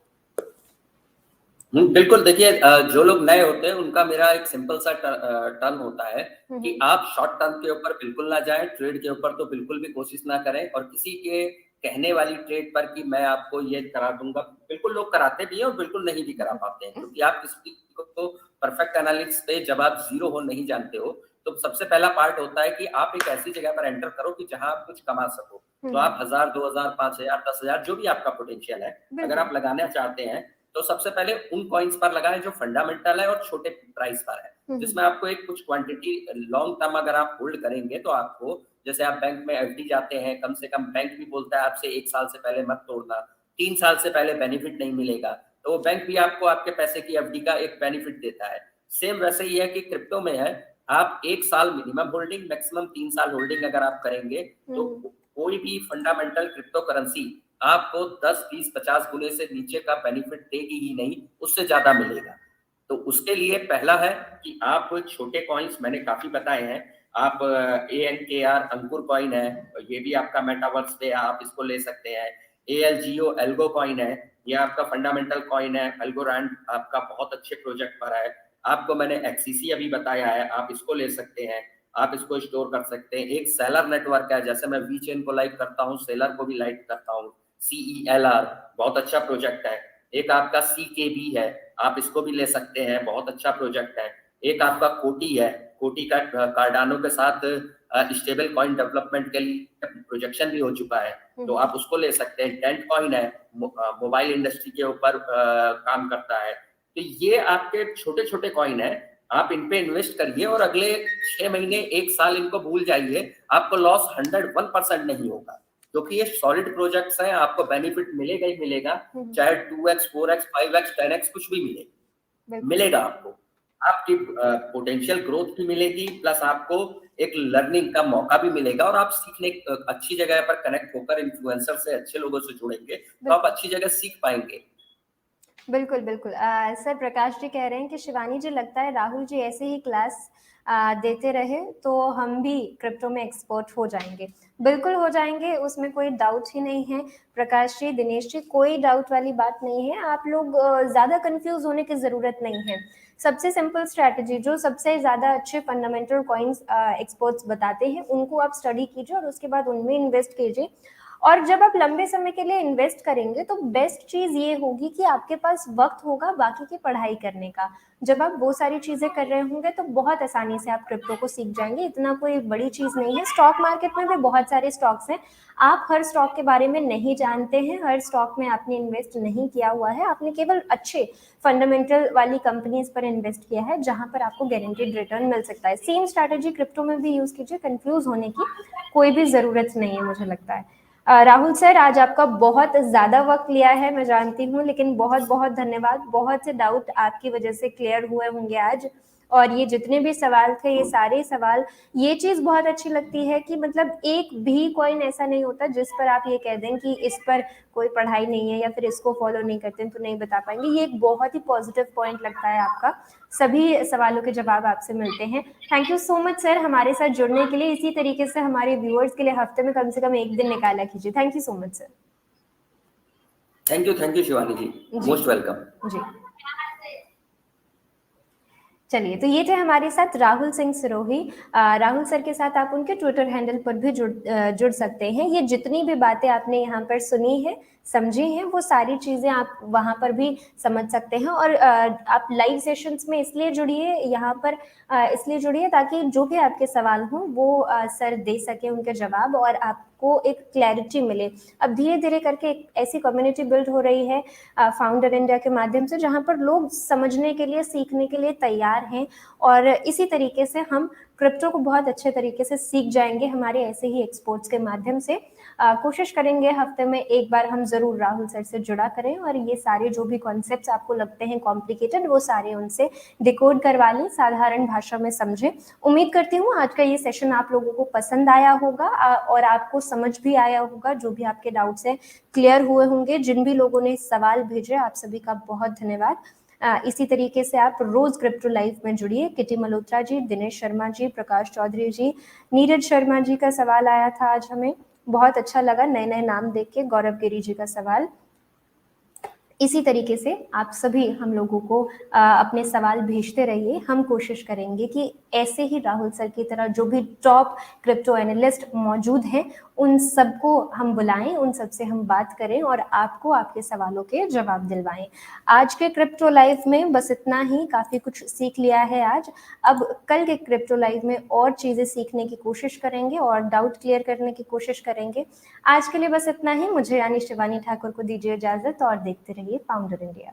बिल्कुल, देखिए जो लोग नए होते हैं उनका मेरा एक सिंपल सा टर्न होता है कि आप शॉर्ट टर्म के ऊपर बिल्कुल ना जाएं, ट्रेड के ऊपर तो बिल्कुल भी कोशिश ना करें, और किसी के कहने वाली ट्रेड पर कि मैं आपको ये करा दूंगा, बिल्कुल लोग कराते भी हैं और बिल्कुल नहीं भी करा पाते हैं, क्योंकि आप किसी को परफेक्ट एनालिसिस पे जब आप जीरो हो नहीं जानते हो, तो सबसे पहला पार्ट होता है कि आप एक ऐसी जगह पर एंटर करो कि जहां आप कुछ कमा सको। तो आप 1000, 2000, 5000, 10,000 जो भी आपका पोटेंशियल है, अगर आप लगाना चाहते हैं तो सबसे पहले उन कॉइन्स पर लगाएं जो फंडामेंटल है और छोटे प्राइस पर है, जिसमें आपको एक कुछ क्वांटिटी लॉन्ग टर्म अगर आप होल्ड करेंगे तो आपको, जैसे आप बैंक में एफडी जाते हैं, कम से कम बैंक भी बोलता है आपसे 1 साल से पहले मत तोड़ना, 3 साल से पहले बेनिफिट नहीं मिलेगा, तो वो बैंक भी आपको आपके पैसे की एफडी का एक बेनिफिट देता है। सेम वैसे ही है कि क्रिप्टो में है, आप 1 साल मिनिमम होल्डिंग, मैक्सिमम 3 साल होल्डिंग अगर आप करेंगे तो कोई भी फंडामेंटल क्रिप्टो करेंसी आपको 10, 20, 50 गुने से नीचे का बेनिफिट देगी ही नहीं, उससे ज्यादा मिलेगा। तो उसके लिए पहला है कि आप छोटे कॉइन्स मैंने काफी बताए हैं, आप ANKR अंकुर कॉइन है, ये भी आपका मेटावर्स पे आप इसको ले सकते हैं। ALGO एल्गो कॉइन है, ये आपका फंडामेंटल कॉइन है, एल्गोरैंड आपका बहुत अच्छे प्रोजेक्ट पर है। आपको मैंने एक्सीसी अभी बताया है, आप इसको ले सकते हैं, आप इसको स्टोर कर सकते हैं। एक सेलर नेटवर्क है, जैसे मैं वी चेन को लाइक करता हूँ, सेलर को भी लाइक करता हूँ। CELR बहुत अच्छा प्रोजेक्ट है। एक आपका CKB है, आप इसको भी ले सकते हैं, बहुत अच्छा प्रोजेक्ट है। एक आपका कोटी है, कोटी का कार्डानो के साथ स्टेबल कॉइन डेवलपमेंट के लिए प्रोजेक्शन भी हो चुका है, तो आप उसको ले सकते हैं। डेंट कॉइन है, मोबाइल इंडस्ट्री के ऊपर काम करता है। तो ये आपके छोटे छोटे कॉइन है, आप इन पे इन्वेस्ट करिए और अगले 6 महीने 1 साल इनको भूल जाइए, आपको लॉस 101% नहीं होगा, क्योंकि ये सॉलिड प्रोजेक्ट्स हैं, आपको बेनिफिट मिलेगा ही मिलेगा, चाहे 2x, 4x, 5x, 10x कुछ भी मिलेगा आपको। आपकी पोटेंशियल ग्रोथ भी मिलेगी, प्लस आपको एक लर्निंग का मौका भी मिलेगा, और आप सीखने अच्छी जगह पर कनेक्ट होकर इन्फ्लुएंसर से, अच्छे लोगों से जुड़ेंगे तो आप अच्छी जगह सीख पाएंगे। बिल्कुल बिल्कुल। सर प्रकाश जी कह रहे हैं कि शिवानी जी, लगता है राहुल जी ऐसे ही क्लास देते रहे तो हम भी क्रिप्टो में एक्सपर्ट हो जाएंगे। बिल्कुल हो जाएंगे, उसमें कोई डाउट ही नहीं है। प्रकाश जी, दिनेश जी, कोई डाउट वाली बात नहीं है। आप लोग ज़्यादा कंफ्यूज होने की ज़रूरत नहीं है। सबसे सिंपल स्ट्रैटेजी, जो सबसे ज़्यादा अच्छे फंडामेंटल कॉइन्स एक्सपर्ट्स बताते हैं, उनको आप स्टडी कीजिए और उसके बाद उनमें इन्वेस्ट कीजिए। और जब आप लंबे समय के लिए इन्वेस्ट करेंगे तो बेस्ट चीज़ ये होगी कि आपके पास वक्त होगा बाकी की पढ़ाई करने का। जब आप वो सारी चीज़ें कर रहे होंगे तो बहुत आसानी से आप क्रिप्टो को सीख जाएंगे। इतना कोई बड़ी चीज़ नहीं है। स्टॉक मार्केट में भी बहुत सारे स्टॉक्स हैं। आप हर स्टॉक के बारे में नहीं जानते हैं, हर स्टॉक में आपने इन्वेस्ट नहीं किया हुआ है। आपने केवल अच्छे फंडामेंटल वाली कंपनीज पर इन्वेस्ट किया है जहां पर आपको गारंटीड रिटर्न मिल सकता है। सेम स्ट्रैटेजी क्रिप्टो में भी यूज कीजिए। कंफ्यूज होने की कोई भी जरूरत नहीं है, मुझे लगता है। राहुल सर, आज आपका बहुत ज़्यादा वक्त लिया है, मैं जानती हूँ, लेकिन बहुत बहुत धन्यवाद। बहुत से डाउट आपकी वजह से क्लियर हुए होंगे आज। और ये जितने भी सवाल थे, ये सारे सवाल, ये चीज़ बहुत अच्छी लगती है कि मतलब एक भी कॉइन ऐसा नहीं होता जिस पर आप ये कह दें कि इस पर कोई पढ़ाई नहीं है या फिर इसको फॉलो नहीं करते हैं तो नहीं बता पाएंगे। ये एक बहुत ही पॉजिटिव पॉइंट लगता है आपका। सभी सवालों के जवाब आपसे मिलते हैं। Thank you so much sir हमारे साथ जुड़ने के लिए। इसी तरीके से हमारे व्यूअर्स के लिए हफ्ते में कम से कम एक दिन निकाला कीजिए। Thank you so much sir. Thank you Shivani ji, most welcome जी। चलिए, तो ये थे हमारे साथ राहुल सिंह सिरोही। राहुल सर के साथ आप उनके ट्विटर हैंडल पर भी जुड़ सकते हैं। ये जितनी भी बातें आपने यहाँ पर सुनी है, समझी हैं, वो सारी चीज़ें आप वहाँ पर भी समझ सकते हैं। और आप लाइव सेशंस में इसलिए जुड़िए, यहाँ पर इसलिए जुड़िए ताकि जो भी आपके सवाल हों वो सर दे सके उनके जवाब और आपको एक क्लैरिटी मिले। अब धीरे धीरे करके एक ऐसी कम्युनिटी बिल्ड हो रही है फाउंडर इंडिया के माध्यम से, जहाँ पर लोग समझने के लिए, सीखने के लिए तैयार हैं। और इसी तरीके से हम क्रिप्टो को बहुत अच्छे तरीके से सीख जाएंगे हमारे ऐसे ही एक्सपर्ट्स के माध्यम से। कोशिश करेंगे हफ्ते में एक बार हम जरूर राहुल सर से जुड़ा करें और ये सारे जो भी कॉन्सेप्ट्स आपको लगते हैं कॉम्प्लिकेटेड, वो सारे उनसे डिकोड करवा लें, साधारण भाषा में समझें। उम्मीद करती हूँ आज का ये सेशन आप लोगों को पसंद आया होगा और आपको समझ भी आया होगा। जो भी आपके डाउट्स हैं क्लियर हुए होंगे। जिन भी लोगों ने सवाल भेजे, आप सभी का बहुत धन्यवाद। इसी तरीके से आप रोज क्रिप्टो लाइव में जुड़िए। किटी मल्होत्रा जी, दिनेश शर्मा जी, प्रकाश चौधरी जी, नीरज शर्मा जी का सवाल आया था आज, हमें बहुत अच्छा लगा नए नए नाम देख के। गौरव गिरी जी का सवाल। इसी तरीके से आप सभी हम लोगों को अपने सवाल भेजते रहिए। हम कोशिश करेंगे कि ऐसे ही राहुल सर की तरह जो भी टॉप क्रिप्टो एनालिस्ट मौजूद हैं उन सबको हम बुलाएं, उन सबसे हम बात करें और आपको आपके सवालों के जवाब दिलवाएं। आज के क्रिप्टो लाइव में बस इतना ही, काफ़ी कुछ सीख लिया है आज। अब कल के क्रिप्टो लाइव में और चीज़ें सीखने की कोशिश करेंगे और डाउट क्लियर करने की कोशिश करेंगे। आज के लिए बस इतना ही। मुझे यानी शिवानी ठाकुर को दीजिए इजाज़त और देखते रहिए फाउंडर इंडिया।